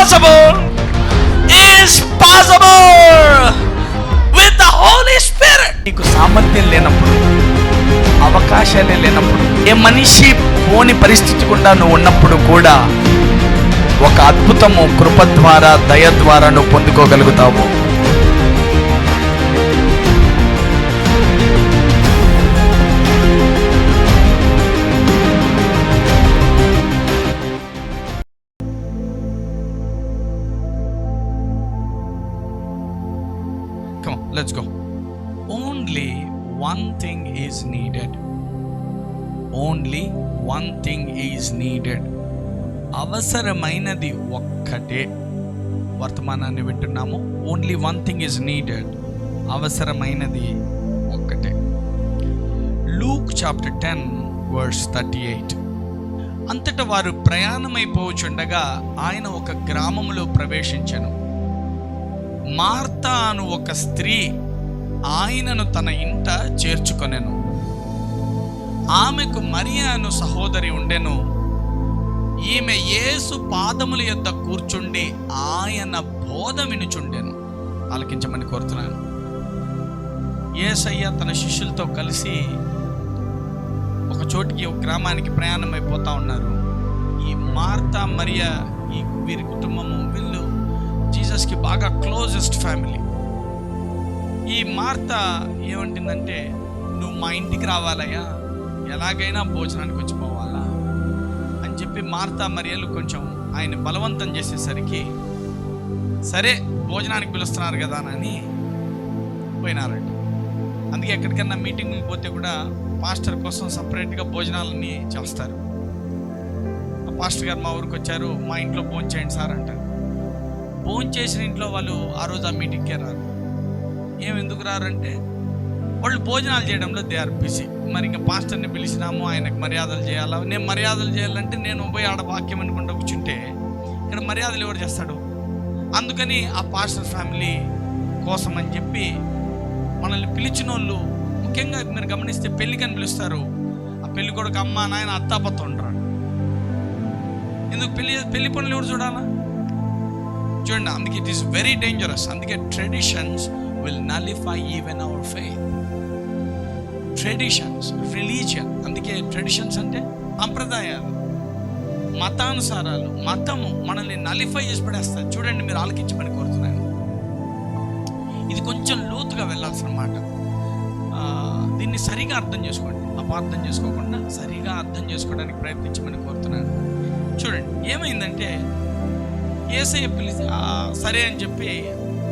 impossible is possible with the Holy Spirit. నీకు సామర్థ్యం లేనప్పుడు, అవకాశాలే లేనప్పుడు, ఏ మనిషి పోని పరిస్థితి గుండా నువ్వు ఉన్నప్పుడు కూడా ఒక అద్భుతము కృప ద్వారా, దయ ద్వారా నువ్వు పొందుకోగలుగుతావు. Come on, let's go. Only one thing is needed. Only one thing is needed. అవసరమైనది ఒక్కటే. వర్తమానాన్ని వింటున్నాము. Only one thing is needed. అవసరమైనది ఒక్కటే. Luke chapter 10:38. అంతటా వారు ప్రయాణమైపోచుండగా ఆయన ఒక గ్రామములో ప్రవేశించెను. మార్తా అను ఒక స్త్రీ ఆయనను తన ఇంట చేర్చుకొనెను. ఆమెకు మరియా అను సహోదరి ఉండెను. ఈమె యేసు పాదముల యొద్ద కూర్చుండి ఆయన బోధ వినుచుండెను. ఆలకించమని కోరుతున్నాను. యేసయ్య తన శిష్యులతో కలిసి ఒక చోటికి, ఒక గ్రామానికి ప్రయాణం అయిపోతా ఉన్నారు. ఈ మార్తా, మరియా, వీరి కుటుంబము, వీళ్ళు జీసస్కి బాగా క్లోజెస్ట్ ఫ్యామిలీ. ఈ మార్తా ఏమంటుందంటే, నువ్వు మా ఇంటికి రావాలయ్యా, ఎలాగైనా భోజనానికి వచ్చిపోవాలా అని చెప్పి మార్తా మరియలు కొంచెం ఆయన బలవంతం చేసేసరికి, సరే భోజనానికి పిలుస్తున్నారు కదా అని పోయినారంట. అందుకే ఎక్కడికన్నా మీటింగ్కి పోతే కూడా పాస్టర్ కోసం సపరేట్గా భోజనాలన్నీ చేస్తారు. ఆ పాస్టర్ గారు మా ఊరికి వచ్చారు, మా ఇంట్లో భోజనం చేయండి సార్ అంటారు. భోజనం చేసిన ఇంట్లో వాళ్ళు ఆ రోజు ఆ మీటింగ్కే రారు. ఎందుకు రారంటే వాళ్ళు భోజనాలు చేయడంలో దే ఆర్ బిజీ. మరి ఇంకా పాస్టర్ని పిలిచినాము, ఆయనకు మర్యాదలు చేయాలా, నేను మర్యాదలు చేయాలంటే నేను పోయి ఆడ వాక్యం అనుకుంటూ కూర్చుంటే ఇక్కడ మర్యాదలు ఎవరు చేస్తాడు? అందుకని ఆ పాస్టర్ ఫ్యామిలీ కోసం అని చెప్పి మనల్ని పిలిచిన వాళ్ళు, ముఖ్యంగా మీరు గమనిస్తే పెళ్ళికని పిలుస్తారు. ఆ పెళ్లి కొడుకు అమ్మ, నాయన, అత్తాపత్త ఉంటారు. ఎందుకు? పెళ్లి పనులు ఎవరు చూడాలా? చూడండి, అందుకే ఇట్ ఈస్ వెరీ డేంజరస్. అందుకే traditions will nullify even our faith. Traditions, religion, అందుకే ట్రెడిషన్స్ అంటే సంప్రదాయాలు, మతానుసారాలు, మతము మనల్ని నలిఫై చేసి పడేస్తారు. చూడండి, మీరు ఆలకించమని కోరుతున్నాను. ఇది కొంచెం లోతుగా వెళ్ళాల్సిన మాట. దీన్ని సరిగా అర్థం చేసుకోండి, అపార్థం చేసుకోకుండా సరిగా అర్థం చేసుకోవడానికి ప్రయత్నించమని కోరుతున్నాను. చూడండి, ఏమైందంటే యేసయ్య పిలిచి సరే అని చెప్పి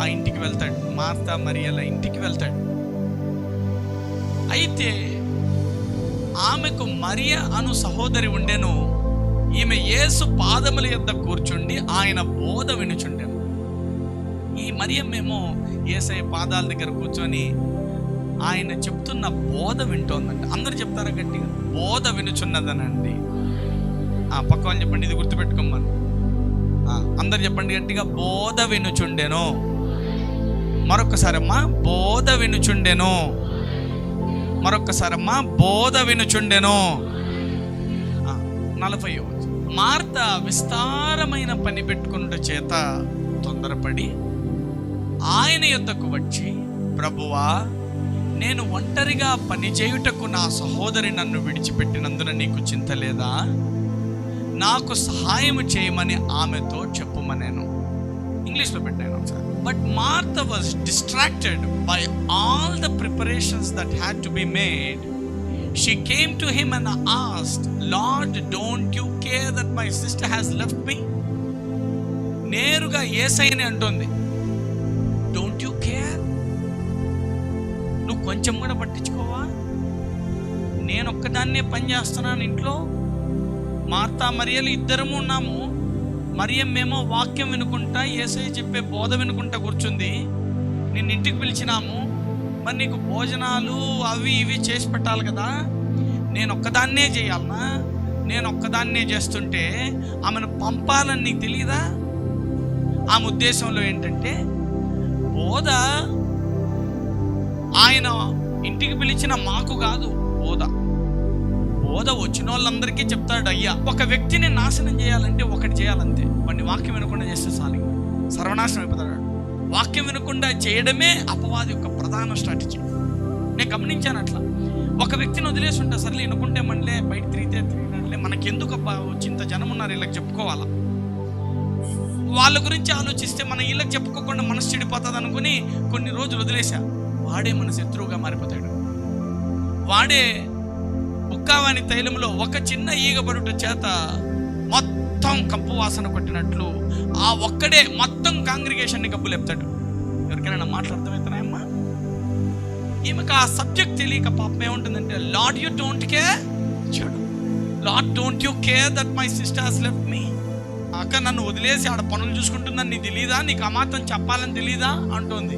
ఆ ఇంటికి వెళ్తాడు. మార్తా మరియల ఇంటికి వెళ్తాడు. అయితే ఆమెకు మరియ అను సహోదరి ఉండెను. ఈమె యేసు పాదముల యొద్ద కూర్చుండి ఆయన బోధ వినుచుండెను. ఈ మరియమ్మేమో యేసయ్య పాదాల దగ్గర కూర్చొని ఆయన చెప్తున్న బోధ వింటోందండి. అందరు చెప్తారా గట్టిగా? బోధ వినుచున్నదనండి. పక్క వాళ్ళు చెప్పండి, ఇది గుర్తుపెట్టుకోమని. అందరు చెప్పండి గట్టిగా, బోధ వినుచుండెను. మరొక్కసారమ్మా, బోధ వినుచుండెను. మరొక్కసారమ్మా, బోధ వినుచుండెను. 40వ మార్త విస్తారమైన పని పెట్టుకున్న చేత తొందరపడి ఆయన యొద్దకు వచ్చి, ప్రభువా, నేను ఒంటరిగా పని చేయుటకు నా సహోదరి నన్ను విడిచిపెట్టినందున నీకు చింత లేదా? నాకు సహాయం చేయమని ఆమెతో చెప్పుమనేను. ఇంగ్లీష్లో పెట్టాను ఒకసారి. But Martha was distracted by all the preparations that had to be made. She came to him and asked, Lord, don't you care that my sister has left me? నేరుగా యేసయ్యని అంటుంది, డోంట్ యూ కేర్? నువ్వు కొంచెం కూడా పట్టించుకోవా? నేను ఒక్కదాన్నే పని చేస్తున్నాను ఇంట్లో. మార్తా మరియలు ఇద్దరము ఉన్నాము. మరియమ్మేమో వాక్యం వినుకుంటా, యేసయ్య చెప్పే బోధ వినుకుంటా కూర్చుంది. నిన్ను ఇంటికి పిలిచినాము, మరి నీకు భోజనాలు అవి ఇవి చేసి పెట్టాలి కదా. నేను ఒక్కదాన్నే చేయాలనా? నేను ఒక్కదాన్నే చేస్తుంటే ఆమెను పంపాలని నీకు తెలియదా? ఆమె ఉద్దేశంలో ఏంటంటే, బోధ ఆయన ఇంటికి పిలిచిన మాకు కాదు, బోధ బోధ వచ్చిన వాళ్ళందరికీ చెప్తాడు అయ్యా. ఒక వ్యక్తిని నాశనం చేయాలంటే ఒకటి చేయాలంతే, వాడిని వాక్యం వినకుండా చేస్తే చాలు, సర్వనాశనం అయిపోతాడు. వాక్యం వినకుండా చేయడమే అపవాది యొక్క ప్రధాన స్ట్రాటజీ. నేను గమనించాను అట్లా. ఒక వ్యక్తిని వదిలేసి ఉంటా, సర్లే వినుకుంటే మనలే, బయట తిరిగినట్లే, మనకెందుకు చింత జనం ఉన్నారు వీళ్ళకి చెప్పుకోవాలా, వాళ్ళ గురించి ఆలోచిస్తే మనం వీళ్ళకి చెప్పుకోకుండా మనసు చెడిపోతుంది అనుకుని కొన్ని రోజులు వదిలేసా. వాడే మన శత్రువుగా మారిపోతాడు. వాడే బుక్కావాని తైలంలో ఒక చిన్న ఈగబడుట చేత మొత్తం కంపు వాసన కొట్టినట్లు ఆ ఒక్కడే మొత్తం కాంగ్రిగేషన్ని కబ్బు లేపుతాడు. ఎవరికైనా మాట్లాడతామవుతున్నాయమ్మా? ఈమెకు ఆ సబ్జెక్ట్ తెలియక పాపం ఏముంటుందంటే, లార్డ్ యూ డోంట్ కేర్, చూడు, lord don't you care that my sister has left me. అక్క నన్ను వదిలేసి ఆడ పనులు చూసుకుంటుందని నీకు తెలీదా, నీకు ఆ మాత్రం చెప్పాలని తెలీదా అంటుంది.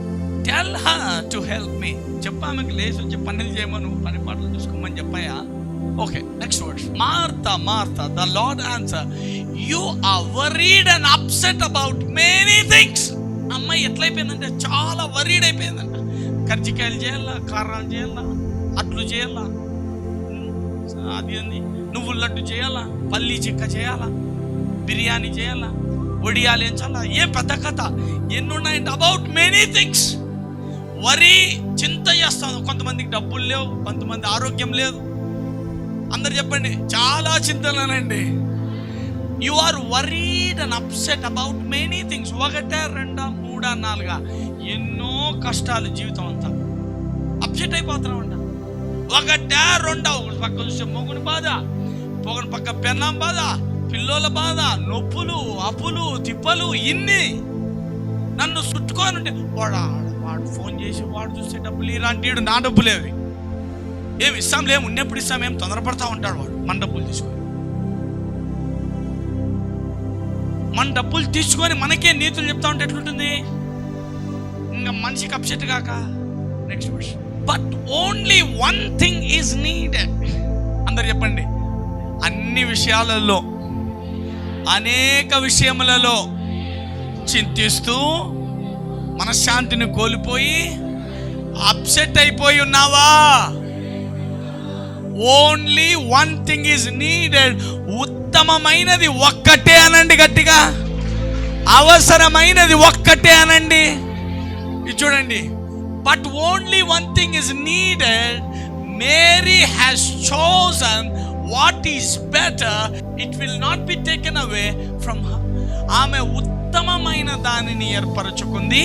Tell her to help me. చెప్పా, ఆమెకు లేచి వచ్చి పనులు చేయమను, పని పాటలు చూసుకోమని చెప్పాయా? Okay, next words. Martha Martha, the Lord answer, you are worried and upset about many things. అమ్మాయి ఎట్లయిపోయిందంటే చాలా వరీడ్ అయిపోయిందంట. కర్జికాయలు చేయాలా, కారాలు చేయాలా, అట్లు చేయాలా, అది నువ్వుల లడ్డు చేయాలా, పల్లీ చిక్క చేయాలా, బిర్యానీ చేయాలా, వడియాలు ఎంచాలా, ఏ పెద్ద కథ ఎన్నున్నాయంటే అబౌట్ మెనీ థింగ్స్. వరి చింత చేస్తాం. కొంతమందికి డబ్బులు లేవు, కొంతమంది ఆరోగ్యం లేదు. అందరు చెప్పండి, చాలా చింతలేనండి. You are worried and upset about many things. ఒకటే, రెండా, మూడా, నాలుగా, ఎన్నో కష్టాలు జీవితం అంతా. అప్సెట్ అయిపోతున్నామంట. ఒకటే, రెండా, ఒక పక్క చూస్తే మొగుని బాధ, పొగని పక్క పెన్నాం బాధ, పిల్లోల బాధ, నొప్పులు, అప్పులు, తిప్పలు, ఇన్ని. నన్ను చుట్టుకోనుంటే వాడు ఫోన్ చేసి వాడు చూస్తే డబ్బులు ఇలాంటి, నా డబ్బులేవి ఏమి ఇస్తాం, లేము ఉన్నప్పుడు ఇస్తాం, ఏం తొందరపడతా ఉంటాడు వాడు. మన డబ్బులు తీసుకొని మనకే నీతులు చెప్తా ఉంటే ఎట్లుంటుంది? ఇంకా మనిషికి అప్సెట్ కాక. Next version. But only one thing is needed. అందరు చెప్పండి, అన్ని విషయాలలో, అనేక విషయములలో చింతిస్తూ మనశ్శాంతిని కోల్పోయి అప్సెట్ అయిపోయి ఉన్నావా? Only one thing is needed. ఉత్తమమైనది ఒక్కటే అనండి గట్టిగా. అవసరమైనది ఒక్కటే అనండి. ఇది చూడండి. But only one thing is needed. Mary has chosen what is better. It will not be taken away from her. ఆమె ఉత్తమమైన దానిని ఏర్పరచుకుంది.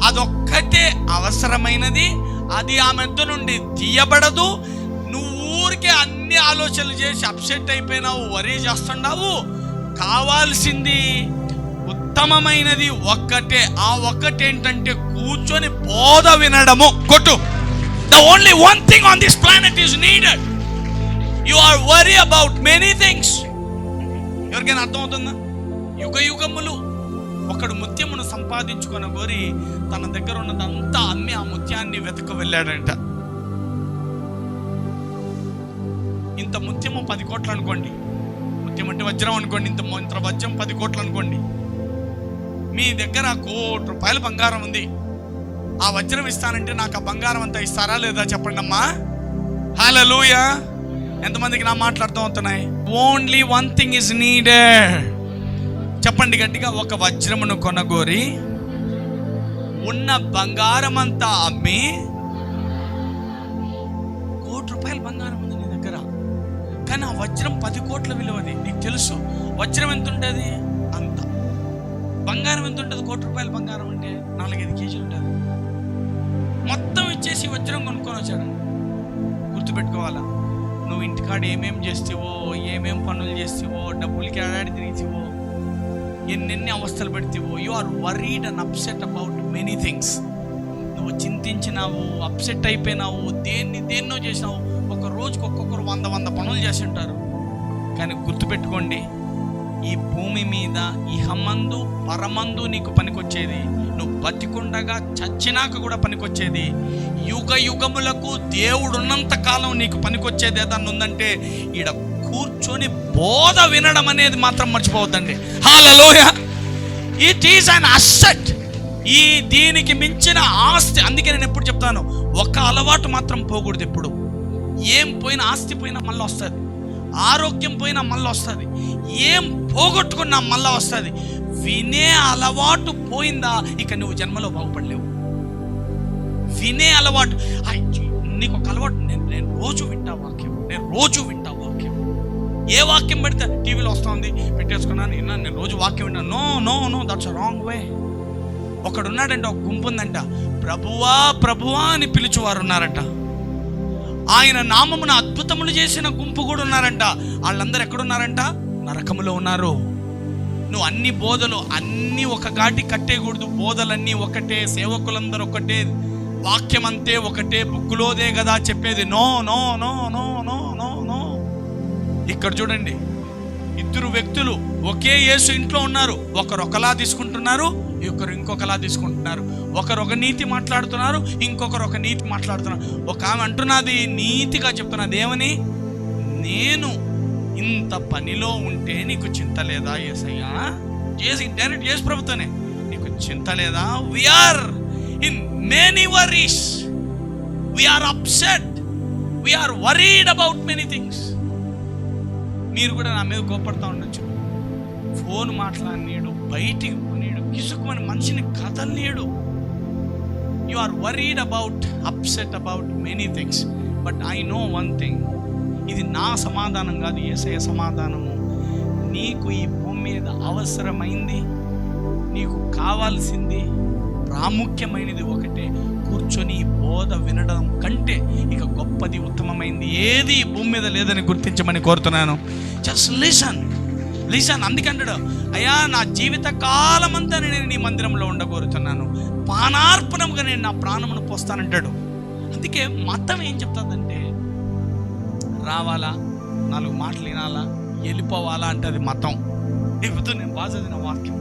అదొక్కటే అవసరమైనది. అది ఆమె వద్ద నుండి తీయబడదు. నువ్వు ఊరికే అన్ని ఆలోచనలు చేసి అప్సెట్ అయిపోయినావు, వరీ చేస్తున్నావు. కావాల్సింది ఉత్తమమైనది ఒక్కటే. ఆ ఒక్కటేంటంటే కూర్చొని బోధ వినడము. కొట్టు. The only one thing on this planet is needed. You are worried about many things. ఎవరికైనా అర్థమవుతుందా? యుగ యుగములు ఒకడు ముత్యమును సంపాదించుకున్న గోరి తన దగ్గర ఉన్నదంతా అమ్మి ఆ ముత్యాన్ని వెతక వెళ్ళాడంట. ఇంత ముత్యము 10 కోట్లు అనుకోండి. ముత్యం అంటే వజ్రం అనుకోండి. ఇంత వజ్రం 10 కోట్లు అనుకోండి. మీ దగ్గర 1 కోటి రూపాయల బంగారం ఉంది. ఆ వజ్రం ఇస్తానంటే నాకు ఆ బంగారం అంతా ఇస్తారా లేదా చెప్పండి అమ్మా. హల్లెలూయా. ఎంతమందికి నా మాట్లాడుతూ అవుతున్నాయి? Only one thing is needed. చెప్పండి గట్టిగా. ఒక వజ్రమును కొనగోరి ఉన్న బంగారం అంతా అమ్మి, 1 కోటి రూపాయల బంగారం ఉంది నీ దగ్గర, కానీ ఆ వజ్రం 10 కోట్ల విలువది. నీకు తెలుసు వజ్రం ఎంత ఉంటుంది? అంత. బంగారం ఎంత ఉంటుంది? 1 కోటి రూపాయల బంగారం అంటే 4-5 కేజీలు ఉంటుంది. మొత్తం ఇచ్చేసి వజ్రం కొనుక్కొని వచ్చాడు. గుర్తుపెట్టుకోవాలా, నువ్వు ఇంటికాడ ఏమేం చేస్తావో, ఏమేం పనులు చేస్తావో, డబ్బులకి ఆడాడి తిరిగితేవో, ఎన్నెన్ని అవస్థలు పెడితేవో, you are worried and upset about many things. నువ్వు చింతించినావు, అప్సెట్ అయిపోయినావు, దేన్నో చేసినావు. ఒక రోజుకి ఒక్కొక్కరు 100 పనులు చేసి ఉంటారు. కానీ గుర్తుపెట్టుకోండి, ఈ భూమి మీద ఇహమందు పరమందు నీకు పనికొచ్చేది, నువ్వు బతికుండగా చచ్చినాక కూడా పనికొచ్చేది, యుగ యుగములకు దేవుడున్నంత కాలం నీకు పనికొచ్చేది ఏదన్నా ఉందంటే ఈడ కూర్చొని బోధ వినడం అనేది మాత్రం మర్చిపోవద్దండి. Hallelujah. It is an asset. ఈ దీనికి మించిన ఆస్తి. అందుకే నేను ఎప్పుడు చెప్తాను, ఒక అలవాటు మాత్రం పోకూడదు. ఎప్పుడు ఏం పోయినా, ఆస్తి పోయినా మళ్ళీ వస్తుంది, ఆరోగ్యం పోయినా మళ్ళీ వస్తుంది, ఏం పోగొట్టుకున్నా మళ్ళీ వస్తుంది. వినే అలవాటు పోయిందా, ఇక నువ్వు జన్మలో బాగుపడలేవు. వినే అలవాటు, నీకు ఒక అలవాటు, నేను రోజు వింటా వాక్యం, నేను రోజు వింటా వాక్యం. ఏ వాక్యం పెడితే టీవీలో వస్తుంది, పెట్టేసుకున్నాను, నేను రోజు వాక్యం వింటాను. No no no, that's wrong way. ఒకడున్నాడంట, ఒక గుంపు ఉందంట, ప్రభువా ప్రభువా అని పిలుచువారు ఉన్నారంట. ఆయన నామమున అద్భుతములు చేసిన గుంపు కూడా ఉన్నారంట. వాళ్ళందరూ ఎక్కడున్నారంట? నరకములో ఉన్నారు. నువ్వు అన్ని బోధలు అన్నీ ఒక ఘాటి కట్టేయకూడదు. బోధలన్నీ ఒకటే, సేవకులందరూ ఒకటే, వాక్యం అంతే ఒకటే, బుక్కులోదే కదా చెప్పేది. No no no no no no no. ఇక్కడ చూడండి, ఇద్దరు వ్యక్తులు ఒకే యేసు ఇంట్లో ఉన్నారు. ఒకరు ఒకలా తీసుకుంటున్నారు, ఒకరు ఇంకొకలా తీసుకుంటున్నారు. ఒకరు ఒక నీతి మాట్లాడుతున్నారు, ఇంకొకరు ఒక నీతి మాట్లాడుతున్నారు. ఒక ఆమె అంటున్నది, నీతిగా చెప్తున్నది ఏమని, నేను ఇంత పనిలో ఉంటే నీకు చింత లేదా యేసయ్యా? డైరెక్ట్ యేసు ప్రభుతోనే, నీకు చింత లేదా? We're in many worries, we're upset, we're worried about many things. మీరు కూడా నా మీద కోపడుతూ ఉండొచ్చు. ఫోన్ మాట్లాడినీడు, బయటికి పోనీడు, కిసుకుమని మనిషిని కదలనీడు. You are worried about, upset about many things. But I know one thing, ఇది నా సమాధానం కాదు, యేసయ్య సమాధానము. నీకు ఈ భూమి మీద అవసరమైంది, నీకు కావాల్సింది, ప్రాముఖ్యమైనది ఒకటే, కూర్చొని బోధ వినడం కంటే ఇక గొప్పది, ఉత్తమమైంది ఏది ఈ భూమి మీద లేదని గుర్తించమని కోరుతున్నాను. Just listen, listen. అందుకంటాడు, అయ్యా నా జీవిత కాలమంతా నేను నీ మందిరంలో ఉండగోరుతున్నాను, పానార్పణముగా నేను నా ప్రాణమును పోస్తానంటాడు. అందుకే మతం ఏం చెప్తుందంటే, రావాలా, 4 మాటలు వినాలా, వెళ్ళిపోవాలా అంటే అది మతం. వద్దు, నేను బాగా చదివిన వాక్యం,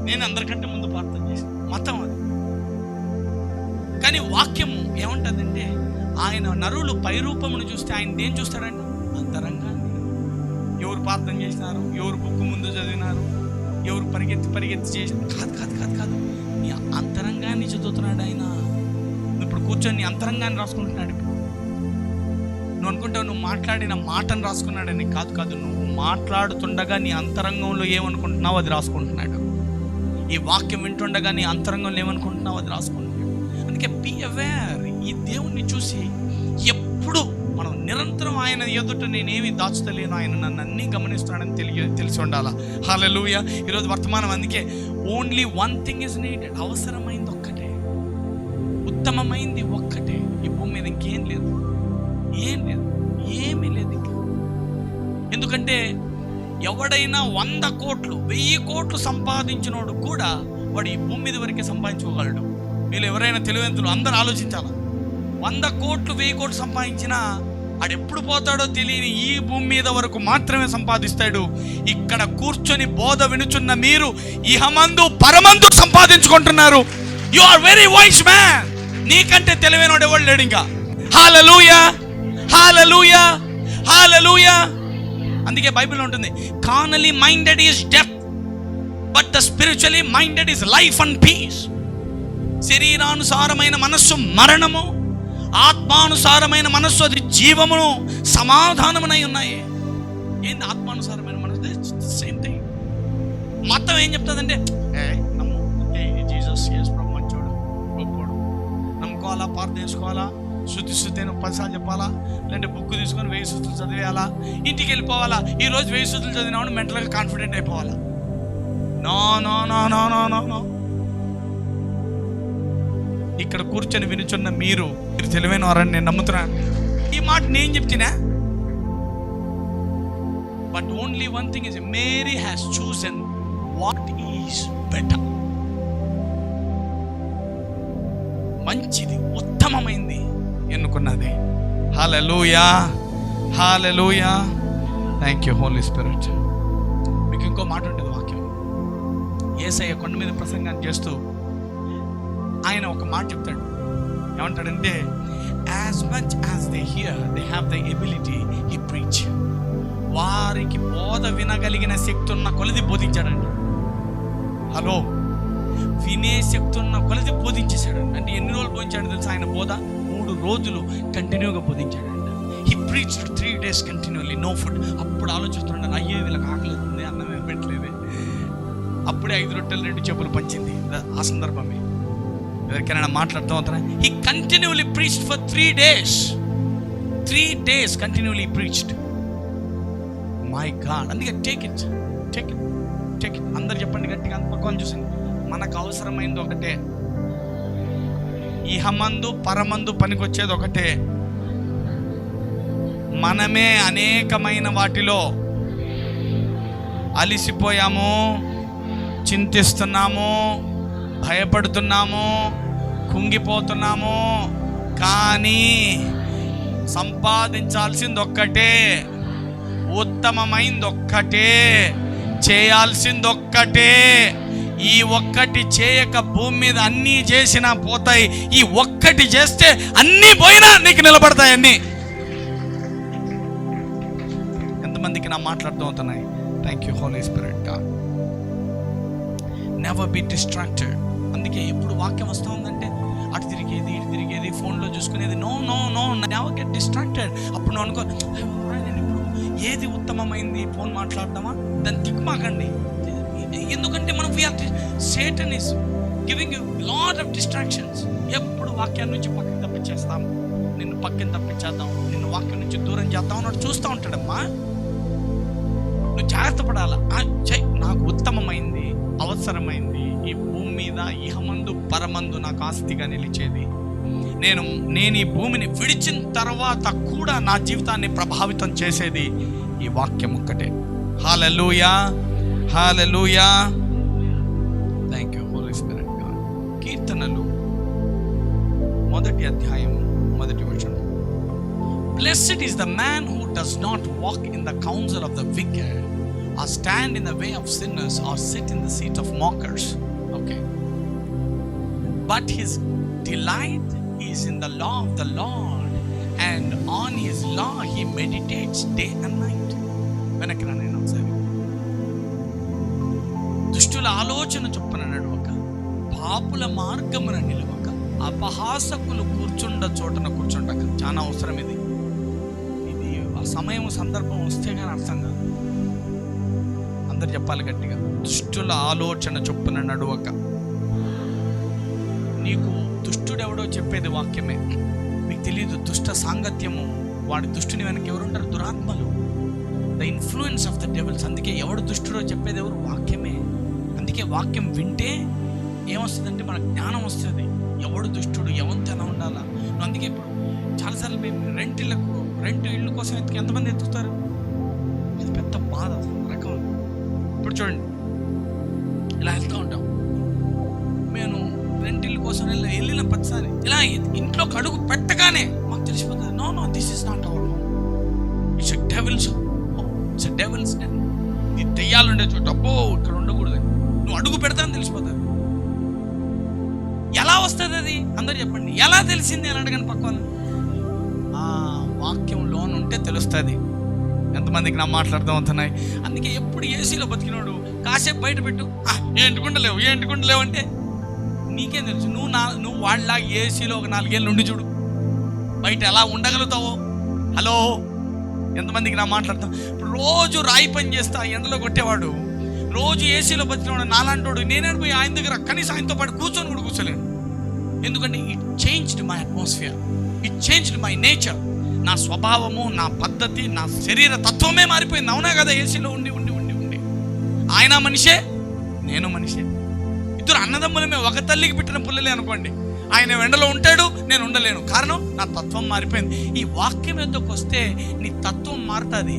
నేను అందరికంటే ముందు ప్రార్థన చేసిన మతం అది. కానీ వాక్యము ఏమంటుందంటే, ఆయన నరులు పైరూపమును చూస్తే ఆయన ఏం చూస్తాడంటే, అంతరంగాన్ని. ఎవరు ప్రార్థన చేసినారు, ఎవరు బుక్ ముందు చదివినారు, ఎవరు పరిగెత్తి చేసినారు, కాదు కాదు కాదు కాదు, నీ అంతరంగాన్ని చదువుతున్నాడు ఆయన. ఇప్పుడు కూర్చొని నీ అంతరంగాన్ని రాసుకుంటున్నాడు. ఇప్పుడు నువ్వు అనుకుంటావు నువ్వు మాట్లాడిన మాటను రాసుకున్నాడని. కాదు కాదు, నువ్వు మాట్లాడుతుండగా నీ అంతరంగంలో ఏమనుకుంటున్నావు అది రాసుకుంటున్నాడు. ఈ వాక్యం వింటుండగా నీ అంతరంగంలో ఏమనుకుంటున్నావు అది రాసుకుంటున్నాడు. అందుకే బీ అవేర్. ఈ దేవుణ్ణి చూసి ఎప్పుడు మనం నిరంతరం ఆయన ఎదుట నేనేమి దాచుతలేను, ఆయన నన్ను అన్నీ గమనిస్తున్నాడని తెలిసి ఉండాలా. హల్లెలూయా. ఈరోజు వర్తమానం అందుకే only one thing is needed. అవసరమైంది ఒక్కటే, ఉత్తమమైంది ఒక్కటే. ఈ భూమి మీద ఇంకేం లేదు, ఏం లేదు, ఏమీ లేదు ఇంకా. ఎందుకంటే ఎవడైనా 100 కోట్లు 1000 కోట్లు సంపాదించినోడు కూడా వాడు ఈ భూమి మీద వరకే సంపాదించుకోగలడు. వీళ్ళు ఎవరైనా తెలివెంతులు అందరూ ఆలోచించాలి. 100 కోట్లు 1000 కోట్లు సంపాదించినా ఆడు ఎప్పుడు పోతాడో తెలియని ఈ భూమి మీద వరకు మాత్రమే సంపాదిస్తాడు. ఇక్కడ కూర్చొని బోధ వినుచున్న మీరు ఇహమందు పరమందు సంపాదించుకుంటున్నారు. You are very wise man. నీకంటే తెలివైనోడు ఎవడు లేడు ఇంకా. హల్లెలూయా, హల్లెలూయా, హల్లెలూయా. అందుకే బైబిల్లో ఉంటుంది, carnally minded is death, but the spiritually minded is life and peace. శరీరానుసారమైన మనస్సు మరణము, ఆత్మానుసారమైన మనస్సు అది జీవమును సమాధానమునై ఉన్నాయి. ఏంది ఆత్మానుసారమైన మనస్సు? Same thing. మతం ఏం చెప్తుందంటే, నమ్ము, జీసస్ యేసు ప్రభు మంచోడు, గొప్పోడు, నమ్ముకోవాలా, ప్రార్థన చేసుకోవాలా, శుద్ధి అయిన 10 సార్లు చెప్పాలా, లేదంటే బుక్ తీసుకొని 1000 సూత్రులు చదివేయాలా, ఇంటికి వెళ్ళిపోవాలా. ఈరోజు 1000 సూత్రులు చదివినామని మెంటల్గా కాన్ఫిడెంట్ అయిపోవాలా. No no no no no no no. ఇక్కడ కూర్చొని వినుచున్న మీరు తెలివైన వారని నేను నమ్ముతున్నాను. ఈ మాట నేను చెప్తున్నా. But only one thing is, Mary has chosen what is better. మంచిది, ఉత్తమమైంది ఎన్నుకున్నది. Hallelujah, hallelujah. Thank you holy spirit. మీకు ఇంకో మాట ఉంటుంది వాక్యం. యేసయ్య కొండ మీద ప్రసంగాన్ని చేస్తూ ఆయన ఒక మాట చెప్తాడు. ఏమంటాడంటే, as much as they here they have the ability he preach. వారికి బోధ వినగలిగిన శక్తి ఉన్న కొలది బోధించాడండి. హలో, వినే శక్తి ఉన్న కొలది బోధించేశాడు. అంటే ఎన్ని రోజులు బోధించాడు తెలుసా? ఆయన బోధ 3 రోజులు కంటిన్యూగా బోధించాడంట. He preached 3 days continually, no food. అప్పుడు ఆలోచిస్తున్నాను, అయ్యే వీళ్ళకి ఆకలి అవుతుంది, అన్నం ఏం పెట్టలేదే. అప్పుడే 5 రొట్టెలు 2 చేపలు పంచింది ఆ సందర్భమే. ఎవరికైనా మాట్లాడుతూ అవుతారా? He continually preached for 3 days. 3 days continually preached. My God. అందుకే టేక్ ఇట్. అందరు చెప్పండి గట్టిగా, అంత పక్కన చూసింది. మనకు అవసరమైంది ఒకటే, ఇహమందు పరమందు పనికొచ్చేది ఒకటే. మనమే అనేకమైన వాటిలో అలిసిపోయాము, చింతిస్తున్నాము, భయపడుతున్నాము, కుంగిపోతున్నాము. కానీ సంపాదించాల్సింది ఒక్కటే, ఉత్తమమైంది ఒక్కటే, చేయాల్సింది ఒక్కటే. ఈ ఒక్కటి చేయక భూమి మీద అన్నీ చేసినా పోతాయి. ఈ ఒక్కటి చేస్తే అన్నీ పోయినా నీకు నిలబడతాయి అన్నీ. ఎంతమందికి నా మాట్లాడుతూ అవుతున్నాయి? Thank you holy spirit God. Never be distracted. అందుకే ఎప్పుడు వాక్యం వస్తూ ఉందంటే అటు తిరిగేది ఇటు తిరిగేది, ఫోన్లో చూసుకునేది. No no no, never get distracted. అప్పుడు నువ్వు అనుకో, నేను ఇప్పుడు ఏది ఉత్తమమైంది, ఫోన్ మాట్లాడదామా, దాన్ని తిక్కుమాకండి. ఎందుకంటే మనం Satan is giving you lot of distractions. ఎప్పుడు వాక్యాన్ని నుంచి పక్కకి తప్పించేస్తాం, నిన్ను పక్కన తప్పించేద్దాం, నిన్ను వాక్యం నుంచి దూరం చేద్దాం అన్నట్టు చూస్తూ ఉంటాడమ్మా. నువ్వు జాగ్రత్త పడాలా. నాకు ఉత్తమమైంది, అవసరమైంది, ఈ భూమి మీద ఇహమందు పరమందు నాకు ఆస్తిగా నిలిచేది, నేను ఈ భూమిని విడిచిన తర్వాత కూడా నా జీవితాన్ని ప్రభావితం చేసేది ఈ వాక్యం ఒక్కటే. Hallelujah, hallelujah. Thank you holy spirit God. కీర్తనలు 1వ అధ్యాయం 1వ వచనం. Blessed is the man who does not walk in the counsel of the wicked, or stand in the way of sinners, or sit in the seat of mockers. Okay. But his delight is in the law of the Lord, and on his law he meditates day and night. వెనక్కి నేను ఒకసారి. దుష్టుల ఆలోచన చొప్పున నడవక, పాపుల మార్గమున నిలవక, అపహాసకులు కూర్చుండ చోటన కూర్చుండక. చాలా అవసరం ఇది. ఆ సమయం సందర్భం వస్తే కానీ అర్థం కాదు. అందరు చెప్పాలి గట్టిగా. దుష్టుల ఆలోచన చొప్పున నడవక. నీకు దుష్టుడు ఎవడో చెప్పేది వాక్యమే, నీకు తెలియదు. దుష్ట సాంగత్యము, వాడి దుష్టుని వెనక ఎవరుంటారు? దురాత్మలు, the influence of the devils. అందుకే ఎవడు దుష్టుడో చెప్పేది ఎవరు? వాక్యమే. అందుకే వాక్యం వింటే ఏమొస్తుందంటే మనకు జ్ఞానం వస్తుంది. ఎవడు దుష్టుడు, ఎవరితో ఎలా ఉండాలా. అందుకే ఇప్పుడు చాలాసార్లు మేము రెంట్ ఇళ్ళు కోసం ఎంతమంది ఎత్తుకుతారు? అది పెద్ద బాధ రకం. ఇప్పుడు చూడండి, ఇలా వెళ్తూ ఉంటాం. నేను రెంట్ ఇల్లు కోసం వెళ్ళిన ప్రతిసారి ఇలా ఇంట్లోకి అడుగు పెట్టగానే మాకు తెలిసిపోతుంది, no no this is not our home, it's a devil's home, it's a devil's den. ఈ దెయ్యాలు ఉండే చోట అబ్బో ఇక్కడ ఉండకూడదు. నువ్వు అడుగు పెడతానని తెలిసిపోతుంది. ఎలా వస్తుంది అది? అందరు చెప్పండి, ఎలా తెలిసింది అని అడగని పక్కన. వాక్యంలోనే ఉంటే తెలుస్తుంది. ఎంతమందికి నా మాట్లాడుతూ అవుతున్నాయి? అందుకే ఎప్పుడు ఏసీలో బతికినోడు కాసేపు బయట పెట్టు, ఏంటుకుంటలేవు అంటే నీకేం తెలుసు? నువ్వు వాళ్ళలాగా ఏసీలో ఒక 4 ఏళ్ళు ఉండి చూడు, బయట ఎలా ఉండగలుగుతావో. హలో, ఎంతమందికి నా మాట్లాడతాం? ఇప్పుడు రోజు రాయి పని చేస్తా ఎండలో కొట్టేవాడు, రోజు ఏసీలో బతికినవాడు నాలాంటోడు, నేనే పోయి ఆయన దగ్గర కనీసం ఆయనతో పాటు కూర్చొని కూడా కూర్చోలేను. ఎందుకంటే it changed my atmosphere, it changed my nature. నా స్వభావము, నా పద్ధతి, నా శరీర తత్వమే మారిపోయింది. అవునా కదా? ఏసీలో ఉండి ఉండి ఉండి ఉండి ఆయన మనిషే, నేను మనిషే. ఇద్దరు అన్నదమ్ములమే, ఒక తల్లికి పెట్టిన పుల్లలే అనుకోండి. ఆయన ఎండలో ఉంటాడు, నేను ఉండలేను. కారణం నా తత్వం మారిపోయింది. ఈ వాక్యం ఎద్దకు వస్తే నీ తత్వం మారుతుంది.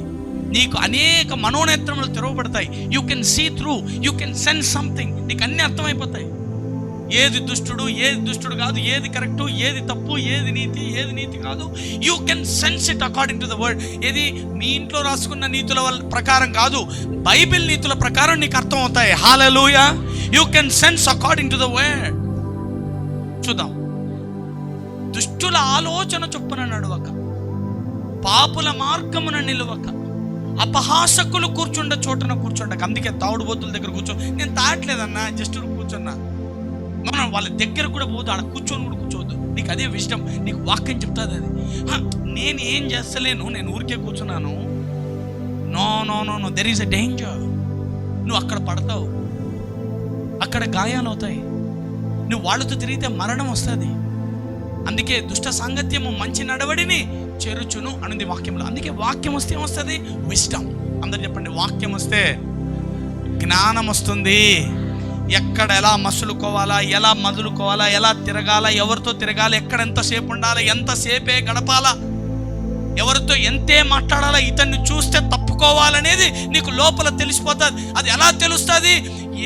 నీకు అనేక మనోనేత్రములు తెరవబడతాయి. You can see through, you can sense something. నీకు అన్నీ అర్థమైపోతాయి. ఏది దుష్టుడు, ఏది దుష్టుడు కాదు, ఏది కరెక్టు, ఏది తప్పు, ఏది నీతి, ఏది నీతి కాదు. You can sense it according to the word. ఏది మీ ఇంట్లో రాసుకున్న నీతుల ప్రకారం కాదు, బైబిల్ నీతుల ప్రకారం నీకు అర్థం అవుతాయి. Hallelujah. You can sense according to the word. చూద్దాం. దుష్టుల ఆలోచన చొప్పున నడవక, పాపుల మార్గమున నిలవక, అపహాసకులు కూర్చుండ చోటన కూర్చుండక. అందుకే తాగుడుబోతుల దగ్గర కూర్చో. నేను తాగట్లేదన్నా, జస్ట్ కూర్చున్నా. మనం వాళ్ళ దగ్గర కూడా పోవద్దు, ఆడ కూర్చొని కూడా కూర్చోవద్దు. నీకు అదే విషయం, నీకు వాక్యం చెప్తుంది అది. నేను ఏం చేస్తలేను, నేను ఊరికే కూర్చున్నాను. No no no no, there is a danger. నువ్వు అక్కడ పడతావు, అక్కడ గాయాలు అవుతాయి, నువ్వు వాళ్ళతో తిరిగితే మరణం వస్తుంది. అందుకే దుష్ట సాంగత్యము మంచి నడవడిని చేరుచును అనేది వాక్యంలో. అందుకే వాక్యం వస్తే ఏమొస్తుంది? విజ్డమ్. అందరు చెప్పండి, వాక్యం వస్తే జ్ఞానం వస్తుంది. ఎక్కడ ఎలా మసులుకోవాలా, ఎలా మదులుకోవాలా, ఎలా తిరగాలా, ఎవరితో తిరగాలి, ఎక్కడ ఎంతసేపు ఉండాలి, ఎంతసేపే గడపాలా, ఎవరితో ఎంతే మాట్లాడాలా, ఇతన్ని చూస్తే తప్పుకోవాలనేది నీకు లోపల తెలిసిపోతుంది. అది ఎలా తెలుస్తుంది?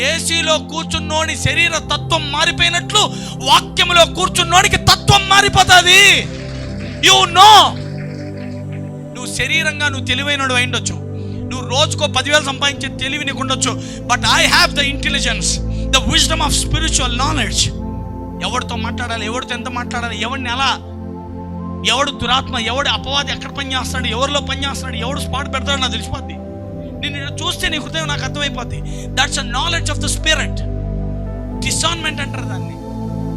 ఏసీలో కూర్చున్నోని శరీర తత్వం మారిపోయినట్లు వాక్యంలో కూర్చున్నోనికి తత్వం మారిపోతుంది. యు నో, నువ్వు శరీరంగా నువ్వు తెలివైనడు అయిండొచ్చు, నువ్వు రోజుకో 10,000 సంపాదించే తెలివి నీకు ఉండొచ్చు, but I have the intelligence, the wisdom of spiritual knowledge. ఎవరితో మాట్లాడాలి, ఎవరితో ఎంత మాట్లాడాలి, ఎవరిని ఎలా, ఎవడు దురాత్మ, ఎవడు అపవాది ఎక్కడ పని చేస్తాడు, ఎవరిలో పని చేస్తాడు, ఎవడు స్పాట్ పెడతాడు నాకు తెలిసిపోద్ది. నేను చూస్తే నీ హృదయం నాకు అర్థమైపోద్ది. That's a knowledge of the spirit. Discernment అంటారు దాన్ని.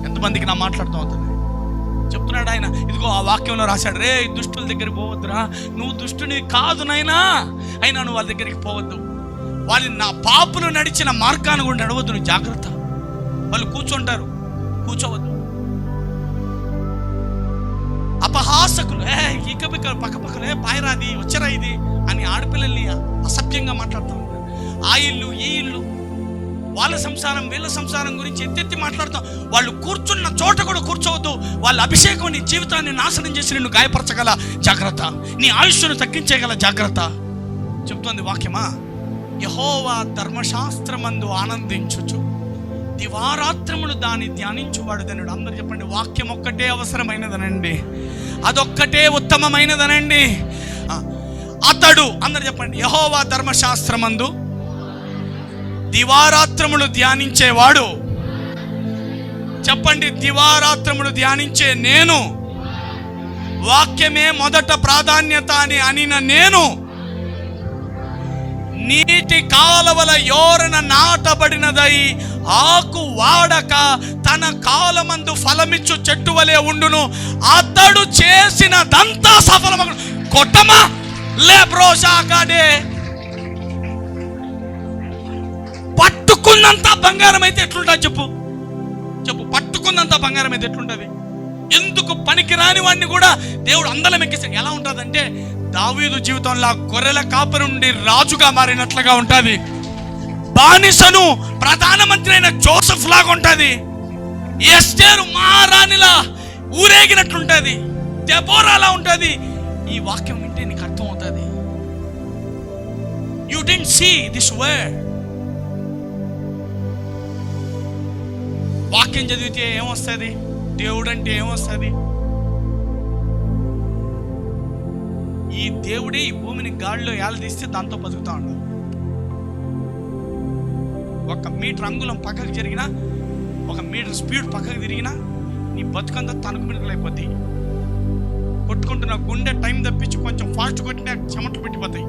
ఎంతమందికి నా మాట్లాడుతూ అవుతుంది చెప్తున్నాడు ఆయన. ఇదిగో ఆ వాక్యంలో రాశాడు, రే దుష్టుల దగ్గరికి పోవద్దురా, నువ్వు దుష్టుని కాదు నాయనా, అయినా నువ్వు వాళ్ళ దగ్గరికి పోవద్దు. వాళ్ళు నా పాపులు నడిచిన మార్గాన్ని కూడా నడవద్దు, నువ్వు జాగ్రత్త. వాళ్ళు కూర్చుంటారు, కూర్చోవద్దు. అపహాసకులు, పక్కపక్కలే పాయరాది వచ్చరా ఇది అని ఆడపిల్లల్ని అసభ్యంగా మాట్లాడుతూ ఉంటారు. ఆ ఇల్లు ఈ ఇల్లు, వాళ్ళ సంసారం వీళ్ళ సంసారం గురించి ఎత్తెత్తి మాట్లాడుతాం. వాళ్ళు కూర్చున్న చోట కూడా కూర్చోవద్దు. వాళ్ళ అభిషేకం నీ జీవితాన్ని నాశనం చేసి నిన్ను గాయపరచగల జాగ్రత్త, నీ ఆయుష్ను తగ్గించగల జాగ్రత్త చెప్తోంది వాక్యమా. యెహోవా ధర్మశాస్త్రమందు ఆనందించుచు దివారాత్రములు దాన్ని ధ్యానించువాడు ధన్యుడు. అందరూ చెప్పండి, వాక్యం ఒక్కటే అవసరమైనదనండి, అదొక్కటే ఉత్తమమైనదనండి. అతడు, అందరు చెప్పండి, యెహోవా ధర్మశాస్త్రమందు దివారాత్రములు ధ్యానించేవాడు. చెప్పండి, దివారాత్రములు ధ్యానించే నేను, వాక్యమే మొదట ప్రాధాన్యత అని అనిన నేను, నీటి కాలవల యోరన నాటబడినదై ఆకు వాడక తన కాలమందు ఫలమిచ్చు చెట్టు వలె ఉండును, అతడు చేసినదంతా సఫలమగును. కొట్టమా లేబ్రోషాకాడే. పట్టుకున్నంత బంగారం అయితే ఎట్లుంటుంది చెప్పు చెప్పు, పట్టుకున్నంత బంగారం అయితే ఎట్లుంటుంది? ఎందుకు పనికిరాని వాడిని కూడా దేవుడు అందలం ఎక్కిస్తాడు. ఎలా ఉంటుందంటే దావీదు జీవితంలో గొర్రెల కాపరి నుండి రాజుగా మారినట్లుగా ఉంటుంది. బానిసను ప్రధానమంత్రి అయిన జోసెఫ్ లాగా ఉంటుంది. ఎస్తేరు మహారాణిలా ఊరేగినట్లుంటుంది. దెబోరాలా ఉంటుంది. ఈ వాక్యం వింటే నీకు అర్థం అవుతుంది. You didn't see this word. వాక్యం చదివితే ఏమొస్తుంది? దేవుడు అంటే ఏమొస్తుంది? ఈ దేవుడే ఈ భూమిని గాడిలో ఏలదీస్తే దాంతో బతుకుతా ఉన్నాడు. 1 మీటర్ అంగుళం పక్కకు జరిగినా, 1 మీటర్ స్పీడ్ పక్కకు తిరిగినా నీ బతుకంతా తణుకు మిడతలు అయిపోతాయి. కొట్టుకుంటున్న గుండె టైం తప్పించి కొంచెం ఫాస్ట్ కొట్టినా చెమటలు పెట్టిపోతాయి.